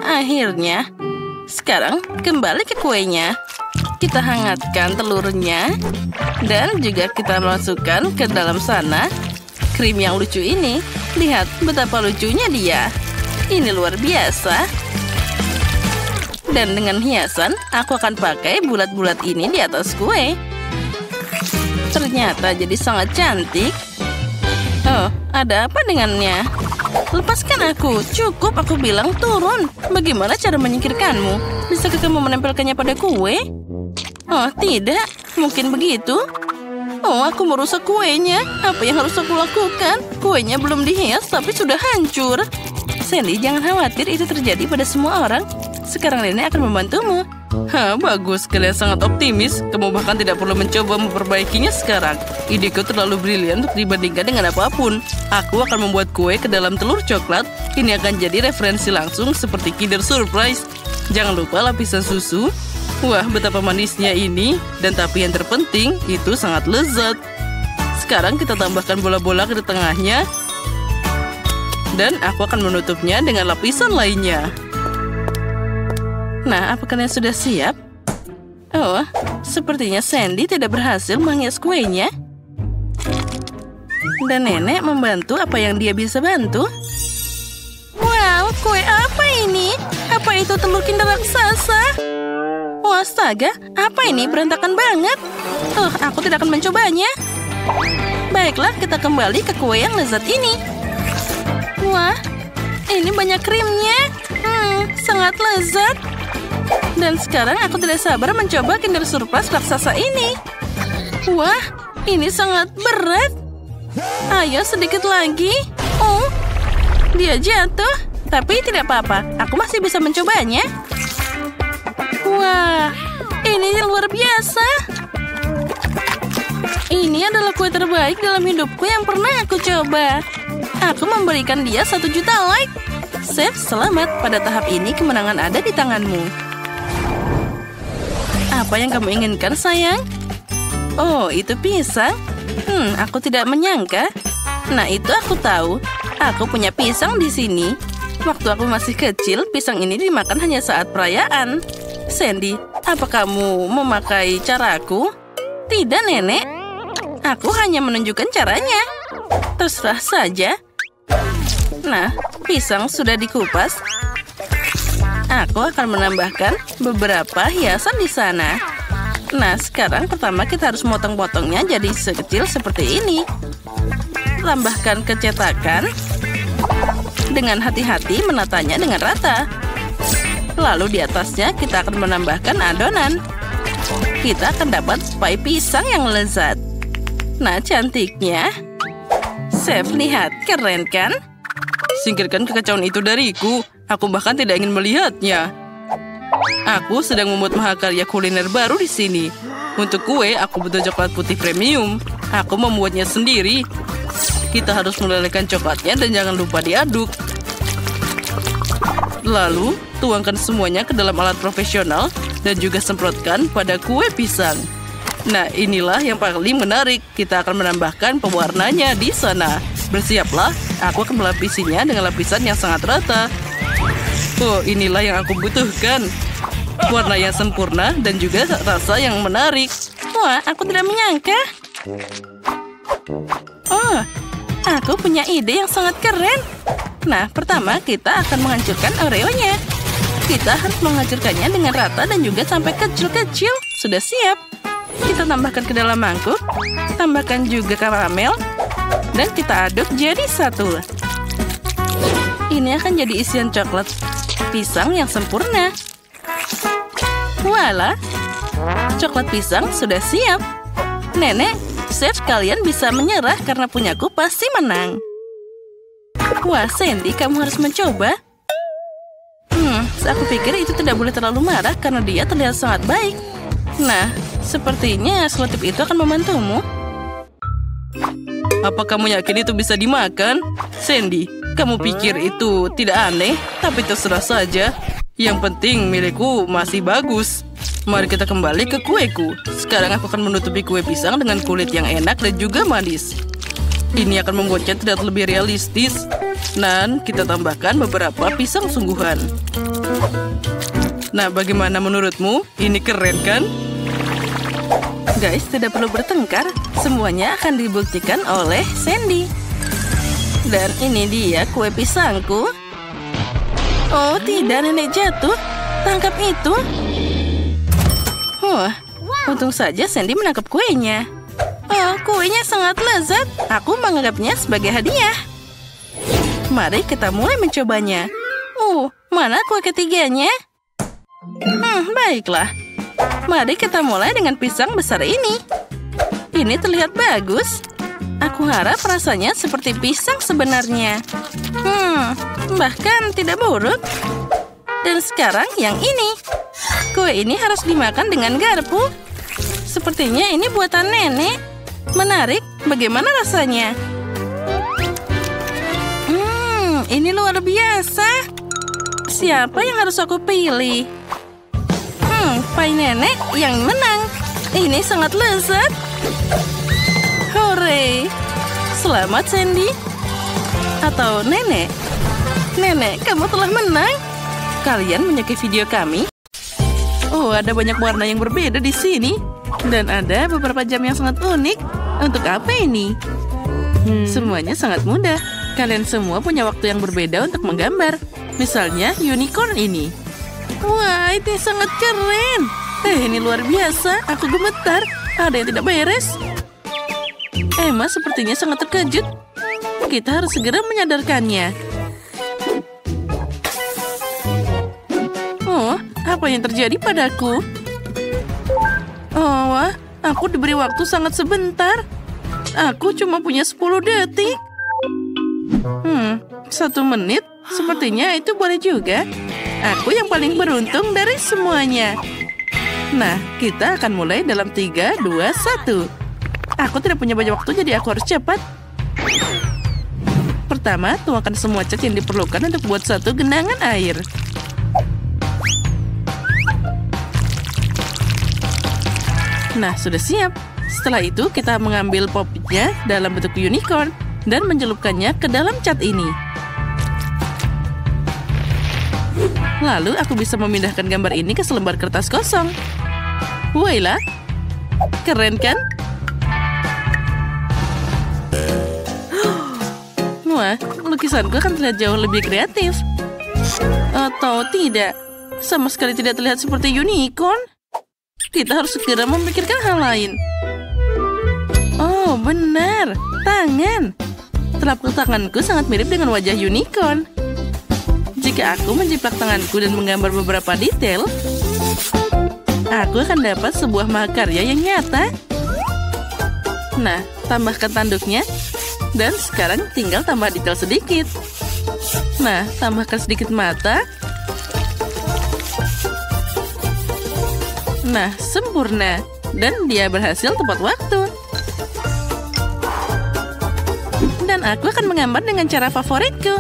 Akhirnya. Sekarang kembali ke kuenya. Kita hangatkan telurnya. Dan juga kita masukkan ke dalam sana krim yang lucu ini. Lihat betapa lucunya dia. Ini luar biasa. Dan dengan hiasan, aku akan pakai bulat-bulat ini di atas kue. Ternyata jadi sangat cantik. Oh, ada apa dengannya? lepaskan aku. Cukup, aku bilang turun. Bagaimana cara menyingkirkanmu? Bisakah kamu menempelkannya pada kue? Oh, tidak. Mungkin begitu. Oh, aku merusak kuenya. Apa yang harus aku lakukan? Kuenya belum dihias, tapi sudah hancur. Sandy, jangan khawatir, itu terjadi pada semua orang. Sekarang nenek akan membantumu. Bagus. Kalian sangat optimis. Kamu bahkan tidak perlu mencoba memperbaikinya sekarang. Ideku terlalu brilian untuk dibandingkan dengan apapun. Aku akan membuat kue ke dalam telur coklat. Ini akan jadi referensi langsung seperti Kinder Surprise. Jangan lupa lapisan susu. Wah, betapa manisnya ini. Dan tapi yang terpenting, itu sangat lezat. Sekarang kita tambahkan bola-bola ke tengahnya. Dan aku akan menutupnya dengan lapisan lainnya. Nah, apakah kalian sudah siap? Oh, sepertinya Sandy tidak berhasil menghias kuenya. Dan nenek membantu apa yang dia bisa bantu. Wow, kue apa ini? Apa itu telur Kinder raksasa? Oh, astaga, apa ini? Berantakan banget. Aku tidak akan mencobanya. Baiklah, kita kembali ke kue yang lezat ini. Wah, ini banyak krimnya. Sangat lezat. Dan sekarang aku tidak sabar mencoba Kinder Surprise raksasa ini. Wah, ini sangat berat. Ayo sedikit lagi. Oh, dia jatuh. Tapi tidak apa-apa, aku masih bisa mencobanya. Wah, ini luar biasa. Ini adalah kue terbaik dalam hidupku yang pernah aku coba. Aku memberikan dia 1 juta like. Chef, selamat. Pada tahap ini kemenangan ada di tanganmu. Apa yang kamu inginkan, sayang? Oh, itu pisang. Aku tidak menyangka. Nah, itu aku tahu. Aku punya pisang di sini. Waktu aku masih kecil, pisang ini dimakan hanya saat perayaan. Sandy, apa kamu memakai caraku? Tidak, nenek. Aku hanya menunjukkan caranya. Terserah saja. Nah, pisang sudah dikupas. Aku akan menambahkan beberapa hiasan di sana. Nah, sekarang pertama kita harus motong-potongnya jadi sekecil seperti ini. Tambahkan kecetakan. Dengan hati-hati menatanya dengan rata. Lalu di atasnya kita akan menambahkan adonan. Kita akan dapat pie pisang yang lezat. Nah, cantiknya. Chef, lihat. Keren kan? Singkirkan kekacauan itu dariku. Aku bahkan tidak ingin melihatnya. Aku sedang membuat mahakarya kuliner baru di sini. Untuk kue, aku butuh coklat putih premium. Aku membuatnya sendiri. Kita harus melelehkan coklatnya dan jangan lupa diaduk. Lalu, tuangkan semuanya ke dalam alat profesional dan juga semprotkan pada kue pisang. Nah, inilah yang paling menarik. Kita akan menambahkan pewarnanya di sana. Bersiaplah, aku akan melapisinya dengan lapisan yang sangat rata. Oh, inilah yang aku butuhkan. Warna yang sempurna dan juga rasa yang menarik. Wah, aku tidak menyangka. Oh, aku punya ide yang sangat keren. Nah, pertama kita akan menghancurkan Oreo-nya. Kita harus menghancurkannya dengan rata dan juga sampai kecil-kecil. Sudah siap. Kita tambahkan ke dalam mangkuk. Tambahkan juga karamel. Dan kita aduk jadi satu. Ini akan jadi isian coklat pisang yang sempurna. Walah, coklat pisang sudah siap. Nenek, chef, kalian bisa menyerah karena punyaku pasti menang. Wah, Sandy, kamu harus mencoba. Aku pikir itu tidak boleh terlalu marah karena dia terlihat sangat baik. Nah, sepertinya selotip itu akan membantumu. Apa kamu yakin itu bisa dimakan? Sandy, kamu pikir itu tidak aneh? Tapi terserah saja. Yang penting milikku masih bagus. Mari kita kembali ke kueku. Sekarang aku akan menutupi kue pisang dengan kulit yang enak dan juga manis. Ini akan membuatnya terlihat lebih realistis. Dan kita tambahkan beberapa pisang sungguhan. Nah, bagaimana menurutmu? Ini keren kan? Guys, tidak perlu bertengkar. Semuanya akan dibuktikan oleh Sandy. Dan ini dia kue pisangku. Oh, tidak, nenek jatuh. Tangkap itu. Untung saja Sandy menangkap kuenya. Oh, kuenya sangat lezat. Aku menganggapnya sebagai hadiah. Mari kita mulai mencobanya. Mana kue ketiganya? Baiklah. Mari kita mulai dengan pisang besar ini. Ini terlihat bagus. Aku harap rasanya seperti pisang sebenarnya. Bahkan tidak buruk. Dan sekarang yang ini. Kue ini harus dimakan dengan garpu. Sepertinya ini buatan nenek. Menarik, bagaimana rasanya? Ini luar biasa. Siapa yang harus aku pilih? Pai nenek yang menang. Ini sangat lezat. Hore! Selamat, Sandy. Atau nenek. Nenek, kamu telah menang. Kalian menyukai video kami? Ada banyak warna yang berbeda di sini. Dan ada beberapa jam yang sangat unik. Untuk apa ini? Semuanya sangat mudah. Kalian semua punya waktu yang berbeda untuk menggambar. Misalnya unicorn ini. Wah, ini sangat keren. Ini luar biasa. Aku gemetar. Ada yang tidak beres. Emma sepertinya sangat terkejut. Kita harus segera menyadarkannya. Apa yang terjadi padaku? Wah, aku diberi waktu sangat sebentar. Aku cuma punya 10 detik. 1 menit? Sepertinya itu boleh juga. Aku yang paling beruntung dari semuanya. Nah, kita akan mulai dalam 3, 2, 1. Aku tidak punya banyak waktu, jadi aku harus cepat. Pertama, tuangkan semua cat yang diperlukan untuk buat satu genangan air. Nah, sudah siap. Setelah itu, kita mengambil popnya dalam bentuk unicorn dan mencelupkannya ke dalam cat ini. Lalu aku bisa memindahkan gambar ini ke selembar kertas kosong. Wailah, keren kan? Wah, lukisanku akan terlihat jauh lebih kreatif. Atau tidak, sama sekali tidak terlihat seperti unicorn. Kita harus segera memikirkan hal lain. Benar, tangan. Telapak tanganku sangat mirip dengan wajah unicorn. Jika aku menjiplak tanganku dan menggambar beberapa detail, aku akan dapat sebuah mahakarya yang nyata. Nah, tambahkan tanduknya. Dan sekarang tinggal tambah detail sedikit. Nah, tambahkan sedikit mata. Nah, sempurna. Dan dia berhasil tepat waktu. Dan aku akan menggambar dengan cara favoritku.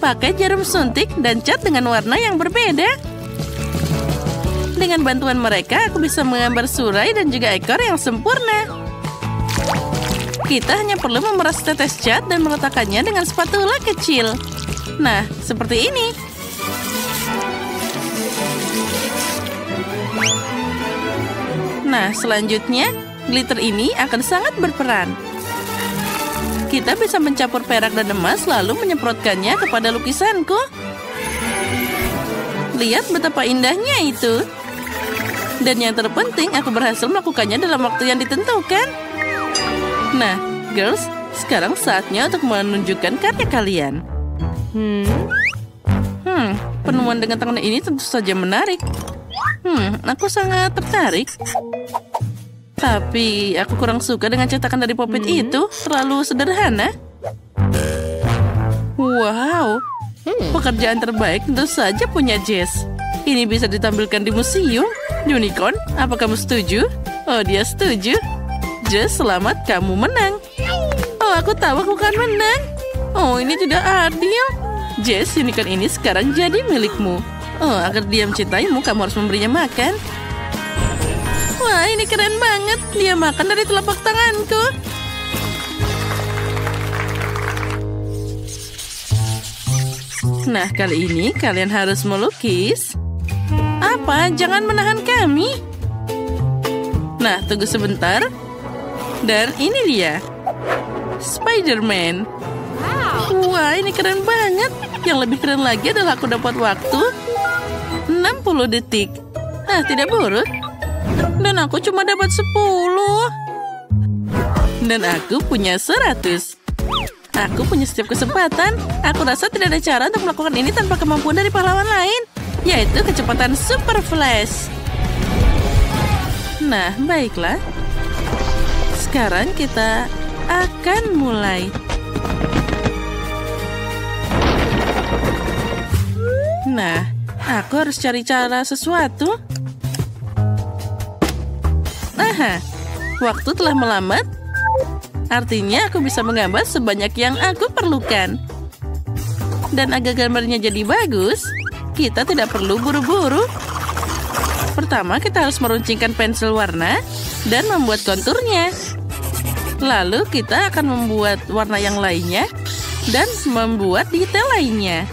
Pakai jarum suntik dan cat dengan warna yang berbeda. Dengan bantuan mereka, aku bisa menggambar surai dan juga ekor yang sempurna. Kita hanya perlu memeras tetes cat dan meletakkannya dengan spatula kecil. Nah, seperti ini. Nah, selanjutnya, glitter ini akan sangat berperan. Kita bisa mencampur perak dan emas lalu menyemprotkannya kepada lukisanku. Lihat betapa indahnya itu. Dan yang terpenting, aku berhasil melakukannya dalam waktu yang ditentukan. Nah, girls, sekarang saatnya untuk menunjukkan karya kalian. Penemuan dengan tangan ini tentu saja menarik. Aku sangat tertarik. Tapi aku kurang suka dengan cetakan dari Pop-It itu. Terlalu sederhana. Wow, pekerjaan terbaik tentu saja punya Jess. Ini bisa ditampilkan di museum. Unicorn, apa kamu setuju? Dia setuju. Jess, selamat, kamu menang. Aku tahu aku akan menang. Ini tidak adil. Jess, unicorn ini sekarang jadi milikmu. Agar dia mencintaimu, kamu harus memberinya makan. Wah, ini keren banget. Dia makan dari telapak tanganku. Nah, kali ini kalian harus melukis. Apa? Jangan menahan kami. Nah, tunggu sebentar. Dan ini dia. Spider-Man. Wah, ini keren banget. Yang lebih keren lagi adalah aku dapat waktu 60 detik. Tidak buruk. Dan aku cuma dapat 10. Dan aku punya 100. Aku punya setiap kesempatan. Aku rasa tidak ada cara untuk melakukan ini tanpa kemampuan dari pahlawan lain, yaitu kecepatan Super Flash. Nah, baiklah. Sekarang kita akan mulai. Nah, aku harus cari cara sesuatu. Aha, waktu telah melambat. Artinya aku bisa menggambar sebanyak yang aku perlukan. Dan agar gambarnya jadi bagus, kita tidak perlu buru-buru. Pertama, kita harus meruncingkan pensil warna dan membuat konturnya. Lalu kita akan membuat warna yang lainnya dan membuat detail lainnya.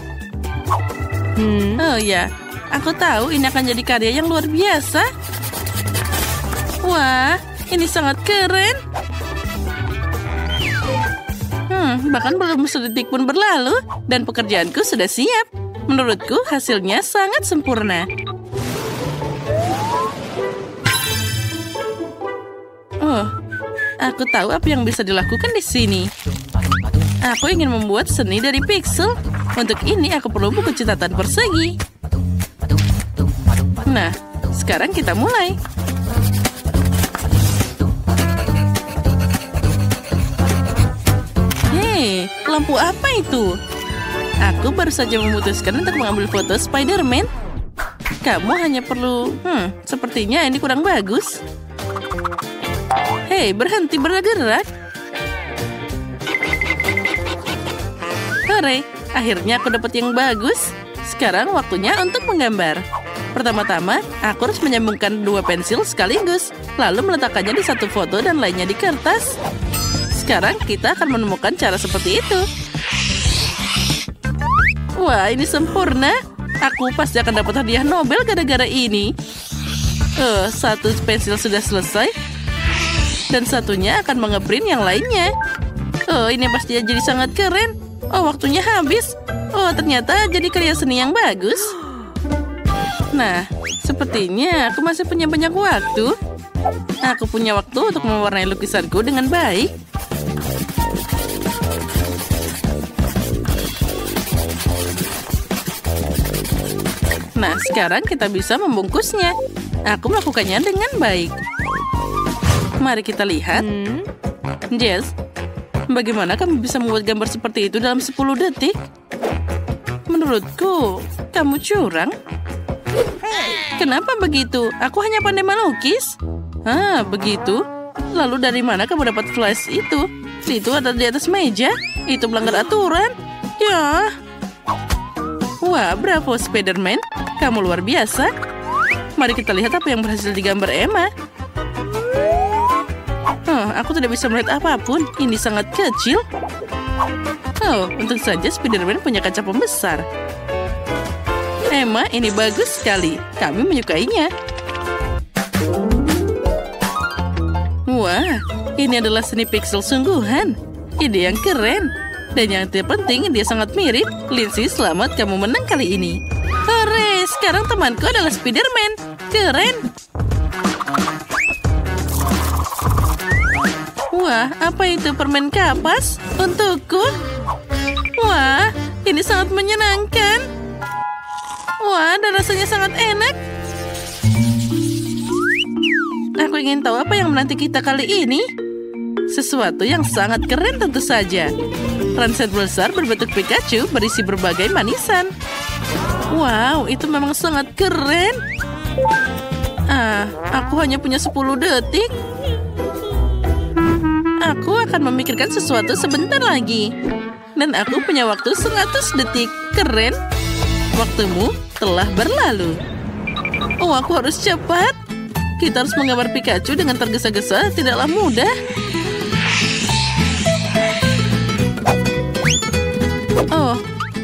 Oh ya, aku tahu ini akan jadi karya yang luar biasa. Wah, ini sangat keren. Bahkan belum sedetik pun berlalu dan pekerjaanku sudah siap. Menurutku hasilnya sangat sempurna. Oh, aku tahu apa yang bisa dilakukan di sini. Aku ingin membuat seni dari pixel. Untuk ini aku perlu buku catatan persegi. Nah, sekarang kita mulai. Hei, lampu apa itu? Aku baru saja memutuskan untuk mengambil foto Spider-Man. Kamu hanya perlu... sepertinya ini kurang bagus. Hei, berhenti bergerak. Hore, akhirnya aku dapat yang bagus. Sekarang waktunya untuk menggambar. Pertama-tama, aku harus menyambungkan dua pensil sekaligus, lalu meletakkannya di satu foto dan lainnya di kertas. Sekarang kita akan menemukan cara seperti itu. Wah, ini sempurna. Aku pasti akan dapat hadiah Nobel gara-gara ini. Satu pensil sudah selesai. Dan satunya akan mengeprint yang lainnya. Ini pasti jadi sangat keren. Waktunya habis. Ternyata jadi karya seni yang bagus. Nah, sepertinya aku masih punya banyak waktu. Aku punya waktu untuk mewarnai lukisanku dengan baik. Nah, sekarang kita bisa membungkusnya. Aku melakukannya dengan baik. Mari kita lihat. Jess, bagaimana kamu bisa membuat gambar seperti itu dalam 10 detik? Menurutku, kamu curang. Kenapa begitu? Aku hanya pandai melukis. Begitu? Lalu dari mana kamu dapat flash itu? Itu ada di atas meja. Itu melanggar aturan. Ya. Wah, bravo Spider-Man. Kamu luar biasa. Mari kita lihat apa yang berhasil digambar Emma. Aku tidak bisa melihat apapun. Ini sangat kecil. Untung saja Spider-Man punya kaca pembesar. Emma, ini bagus sekali. Kami menyukainya. Wah, ini adalah seni pixel sungguhan. Ide yang keren. Dan yang terpenting, dia sangat mirip. Lindsay, selamat kamu menang kali ini. Hore, sekarang temanku adalah Spider-Man. Keren. Wah, apa itu permen kapas? Untukku? Wah, ini sangat menyenangkan. Wah, dan rasanya sangat enak. Aku ingin tahu apa yang menanti kita kali ini. Sesuatu yang sangat keren tentu saja. Ransel besar berbentuk Pikachu berisi berbagai manisan. Wow, itu memang sangat keren. Aku hanya punya 10 detik. Aku akan memikirkan sesuatu sebentar lagi. Dan aku punya waktu 100 detik. Keren. Waktumu telah berlalu. Aku harus cepat. Kita harus menggambar Pikachu dengan tergesa-gesa. Tidaklah mudah.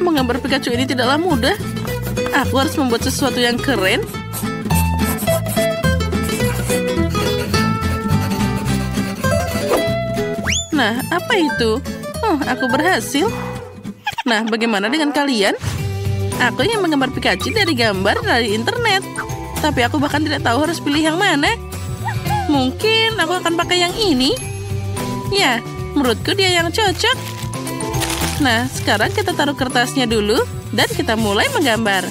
Menggambar Pikachu ini tidaklah mudah. Aku harus membuat sesuatu yang keren. Nah, apa itu? Aku berhasil. Nah, bagaimana dengan kalian? Aku yang menggambar Pikachu dari gambar dari internet. Tapi aku bahkan tidak tahu harus pilih yang mana. Mungkin aku akan pakai yang ini. Ya, menurutku dia yang cocok. Nah, sekarang kita taruh kertasnya dulu dan kita mulai menggambar.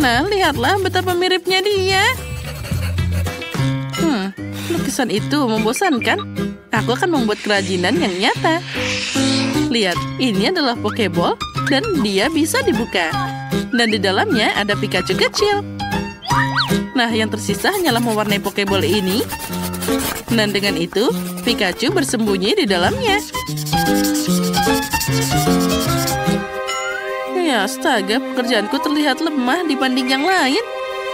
Nah, lihatlah betapa miripnya dia. Lukisan itu membosankan. Aku akan membuat kerajinan yang nyata. Lihat, ini adalah Pokeball dan dia bisa dibuka. Dan di dalamnya ada Pikachu kecil. Nah, yang tersisa hanyalah mewarnai Pokeball ini. Dan dengan itu, Pikachu bersembunyi di dalamnya. Ya, astaga, pekerjaanku terlihat lemah dibanding yang lain.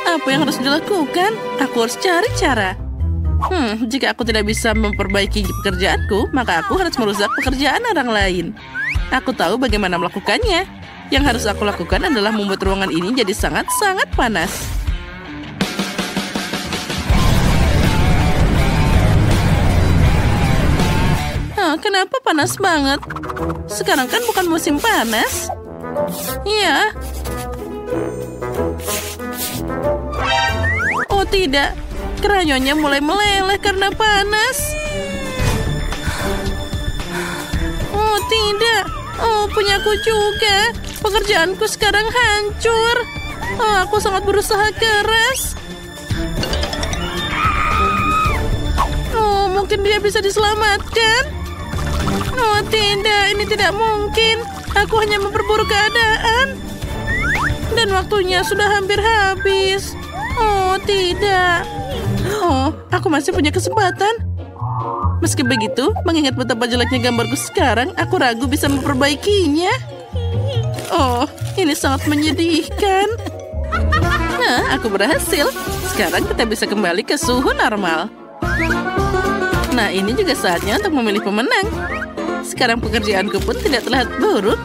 Apa yang harus dilakukan? Aku harus cari cara. Jika aku tidak bisa memperbaiki pekerjaanku, maka aku harus merusak pekerjaan orang lain. Aku tahu bagaimana melakukannya. Yang harus aku lakukan adalah membuat ruangan ini jadi sangat-sangat panas. Kenapa panas banget? Sekarang kan bukan musim panas. Iya. Oh tidak, krayonnya mulai meleleh karena panas. Oh tidak, oh punyaku juga. Pekerjaanku sekarang hancur. Oh, aku sangat berusaha keras. Oh, mungkin dia bisa diselamatkan. Oh tidak, ini tidak mungkin. Aku hanya memperburuk keadaan. Dan waktunya sudah hampir habis. Oh tidak. Oh, aku masih punya kesempatan. Meski begitu, mengingat betapa jeleknya gambarku sekarang, aku ragu bisa memperbaikinya. Oh, ini sangat menyedihkan. Nah, aku berhasil. Sekarang kita bisa kembali ke suhu normal. Nah, ini juga saatnya untuk memilih pemenang. Sekarang pekerjaanku pun tidak terlihat buruk.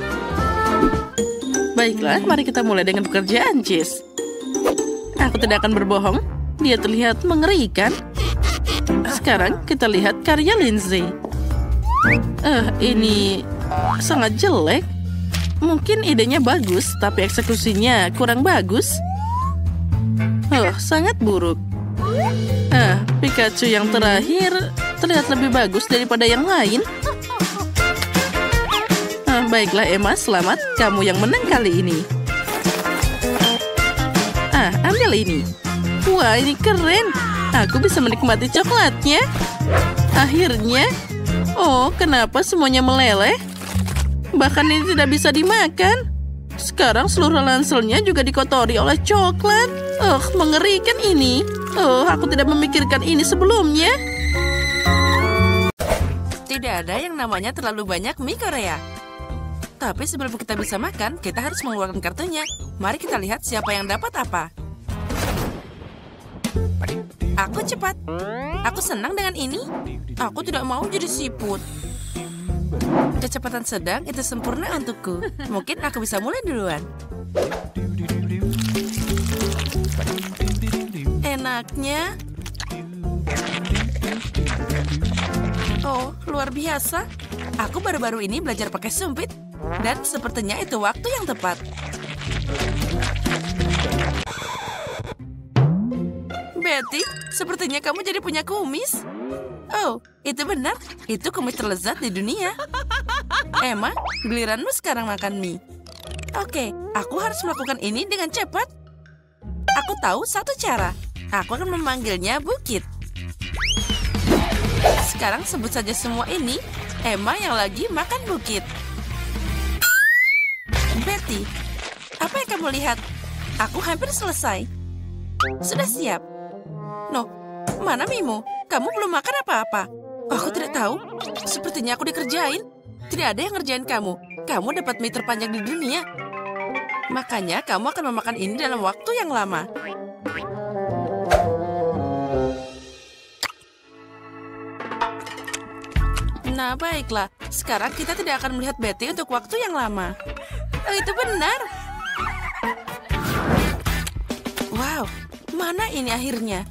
Baiklah, mari kita mulai dengan pekerjaan Cheese. Aku tidak akan berbohong, dia terlihat mengerikan. Sekarang kita lihat karya Lindsay. Ini sangat jelek. Mungkin idenya bagus, tapi eksekusinya kurang bagus. Sangat buruk. Pikachu yang terakhir terlihat lebih bagus daripada yang lain. Baiklah Emma, selamat. Kamu yang menang kali ini. Ambil ini. Wah, ini keren. Aku bisa menikmati coklatnya. Akhirnya. Oh, kenapa semuanya meleleh? Bahkan ini tidak bisa dimakan. Sekarang seluruh ranselnya juga dikotori oleh coklat. Mengerikan ini. Aku tidak memikirkan ini sebelumnya. Tidak ada yang namanya terlalu banyak mie Korea. Tapi sebelum kita bisa makan, kita harus mengeluarkan kartunya. Mari kita lihat siapa yang dapat apa. Aku cepat. Aku senang dengan ini. Aku tidak mau jadi siput. Kecepatan sedang itu sempurna untukku. Mungkin aku bisa mulai duluan. Enaknya. Oh, luar biasa. Aku baru-baru ini belajar pakai sumpit. Dan sepertinya itu waktu yang tepat. Betty, sepertinya kamu jadi punya kumis. Oh, itu benar. Itu kumis terlezat di dunia. Emma, giliranmu sekarang makan mie. Oke, aku harus melakukan ini dengan cepat. Aku tahu satu cara. Aku akan memanggilnya Bukit. Sekarang sebut saja semua ini Emma yang lagi makan Bukit. Betty, apa yang kamu lihat? Aku hampir selesai. Sudah siap. No, mana Mimo? Kamu belum makan apa-apa. Aku tidak tahu. Sepertinya aku dikerjain. Tidak ada yang ngerjain kamu. Kamu dapat mie terpanjang di dunia. Makanya kamu akan memakan ini dalam waktu yang lama. Nah, baiklah. Sekarang kita tidak akan melihat Betty untuk waktu yang lama. Oh, itu benar. Wow, mana ini akhirnya?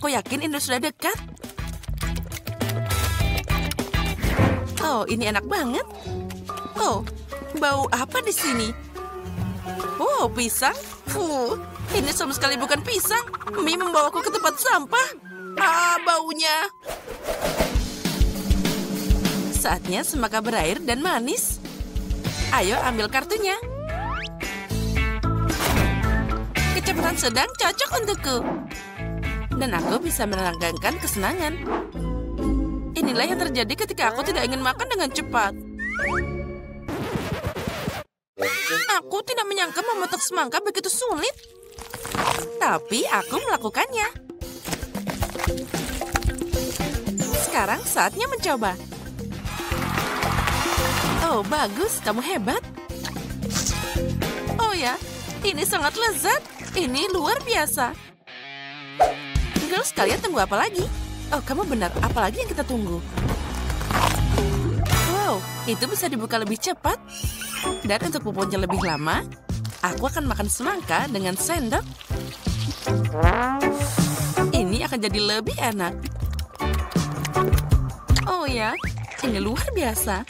Aku yakin ini sudah dekat. Oh, ini enak banget. Oh, bau apa di sini? Oh, pisang. Ini sama sekali bukan pisang. Mie membawaku ke tempat sampah. Ah, baunya. Saatnya semangka berair dan manis. Ayo ambil kartunya. Kecepatan sedang cocok untukku. Dan aku bisa melanggengkan kesenangan. Inilah yang terjadi ketika aku tidak ingin makan dengan cepat. Aku tidak menyangka memotong semangka begitu sulit. Tapi aku melakukannya. Sekarang saatnya mencoba. Oh, bagus. Kamu hebat. Oh ya, ini sangat lezat. Ini luar biasa. Girls, kalian tunggu apa lagi? Oh, kamu benar. Apalagi yang kita tunggu? Wow, itu bisa dibuka lebih cepat. Dan untuk pupunnya lebih lama, aku akan makan semangka dengan sendok. Ini akan jadi lebih enak. Oh ya, ini luar biasa.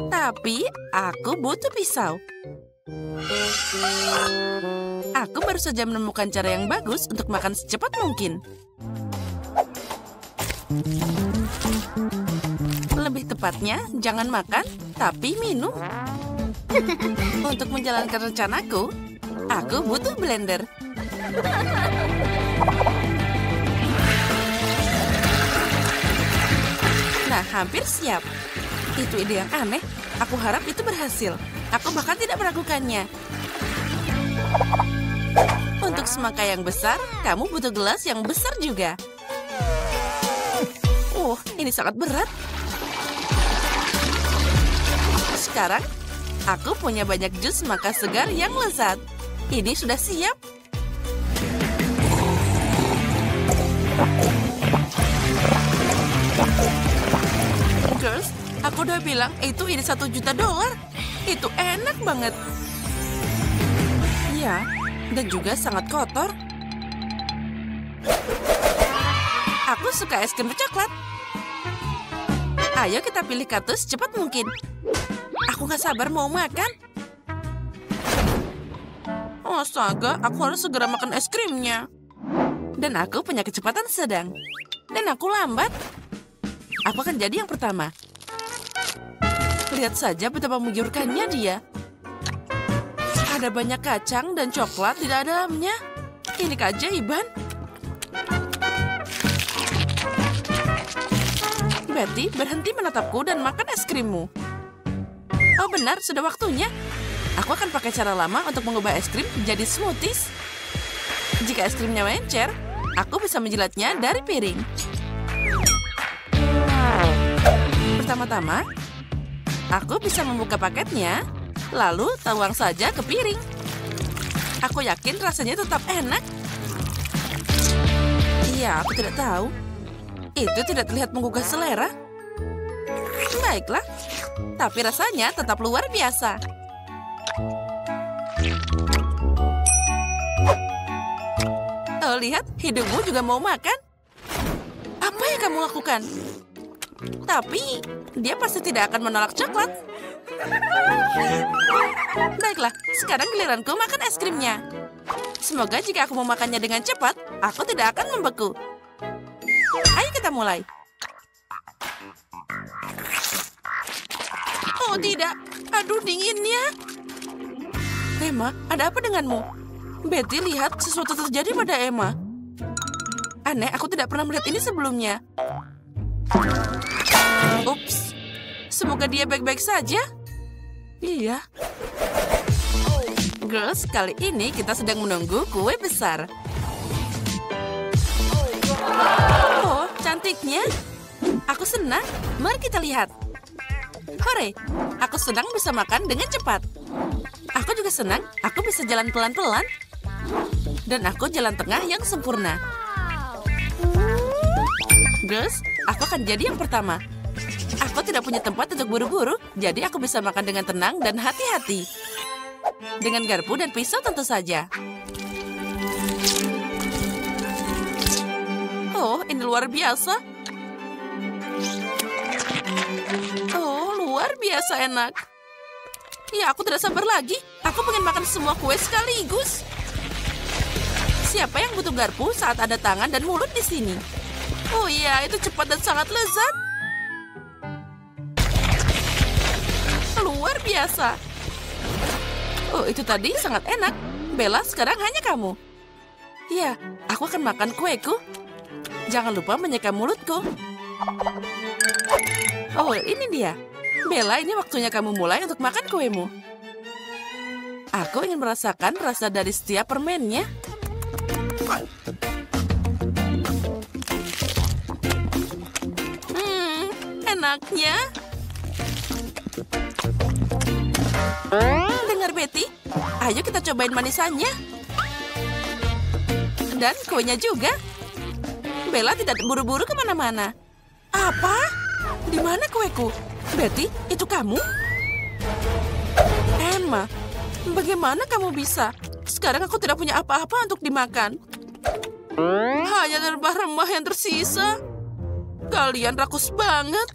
Tapi aku butuh pisau. Aku baru saja menemukan cara yang bagus untuk makan secepat mungkin. Lebih tepatnya, jangan makan, tapi minum. Untuk menjalankan rencanaku, aku butuh blender. Nah, hampir siap. Itu ide yang aneh. Aku harap itu berhasil. Aku bahkan tidak meragukannya. Untuk semangka yang besar, kamu butuh gelas yang besar juga. Ini sangat berat. Sekarang, aku punya banyak jus semangka segar yang lezat. Ini sudah siap. Girls, aku udah bilang itu ini $1 juta. Itu enak banget. Ya, dan juga sangat kotor. Aku suka es krim coklat. Ayo kita pilih kartu secepat mungkin. Aku gak sabar mau makan. Astaga, aku harus segera makan es krimnya. Dan aku punya kecepatan sedang. Dan aku lambat. Aku akan jadi yang pertama. Lihat saja betapa menggiurkannya dia. Ada banyak kacang dan coklat di dalamnya. Ini keajaiban. Betty, berhenti menatapku dan makan es krimmu. Oh benar, sudah waktunya. Aku akan pakai cara lama untuk mengubah es krim menjadi smoothies. Jika es krimnya mencer, aku bisa menjilatnya dari piring. Pertama-tama, aku bisa membuka paketnya, lalu tuang saja ke piring. Aku yakin rasanya tetap enak. Iya, aku tidak tahu. Itu tidak terlihat menggugah selera. Baiklah, tapi rasanya tetap luar biasa. Oh, lihat, hidungmu juga mau makan. Apa yang kamu lakukan? Tapi, dia pasti tidak akan menolak coklat. Baiklah, sekarang giliranku makan es krimnya. Semoga jika aku memakannya dengan cepat, aku tidak akan membeku. Ayo kita mulai. Oh tidak, aduh dinginnya. Emma, ada apa denganmu? Betty, lihat sesuatu terjadi pada Emma. Aneh, aku tidak pernah melihat ini sebelumnya. Ups, semoga dia baik-baik saja. Iya. Girls, kali ini kita sedang menunggu kue besar. Oh, cantiknya. Aku senang. Mari kita lihat. Hore, aku senang bisa makan dengan cepat. Aku juga senang, aku bisa jalan pelan-pelan. Dan aku jalan tengah yang sempurna. Girls, aku akan jadi yang pertama. Aku tidak punya tempat untuk buru-buru, jadi aku bisa makan dengan tenang dan hati-hati. Dengan garpu dan pisau tentu saja. Oh, ini luar biasa. Oh, luar biasa enak. Ya, aku tidak sabar lagi. Aku pengen makan semua kue sekaligus. Siapa yang butuh garpu saat ada tangan dan mulut di sini? Oh iya, itu cepat dan sangat lezat. Luar biasa. Oh, itu tadi sangat enak. Bella, sekarang hanya kamu. Ya, aku akan makan kueku. Jangan lupa menyeka mulutku. Oh, ini dia. Bella, ini waktunya kamu mulai untuk makan kuemu. Aku ingin merasakan rasa dari setiap permennya. Enaknya. Dengar, Betty. Ayo kita cobain manisannya. Dan kuenya juga. Bella tidak buru-buru kemana-mana. Apa? Di mana kueku? Betty, itu kamu? Emma, bagaimana kamu bisa? Sekarang aku tidak punya apa-apa untuk dimakan. Hanya rempah-rempah yang tersisa. Kalian rakus banget.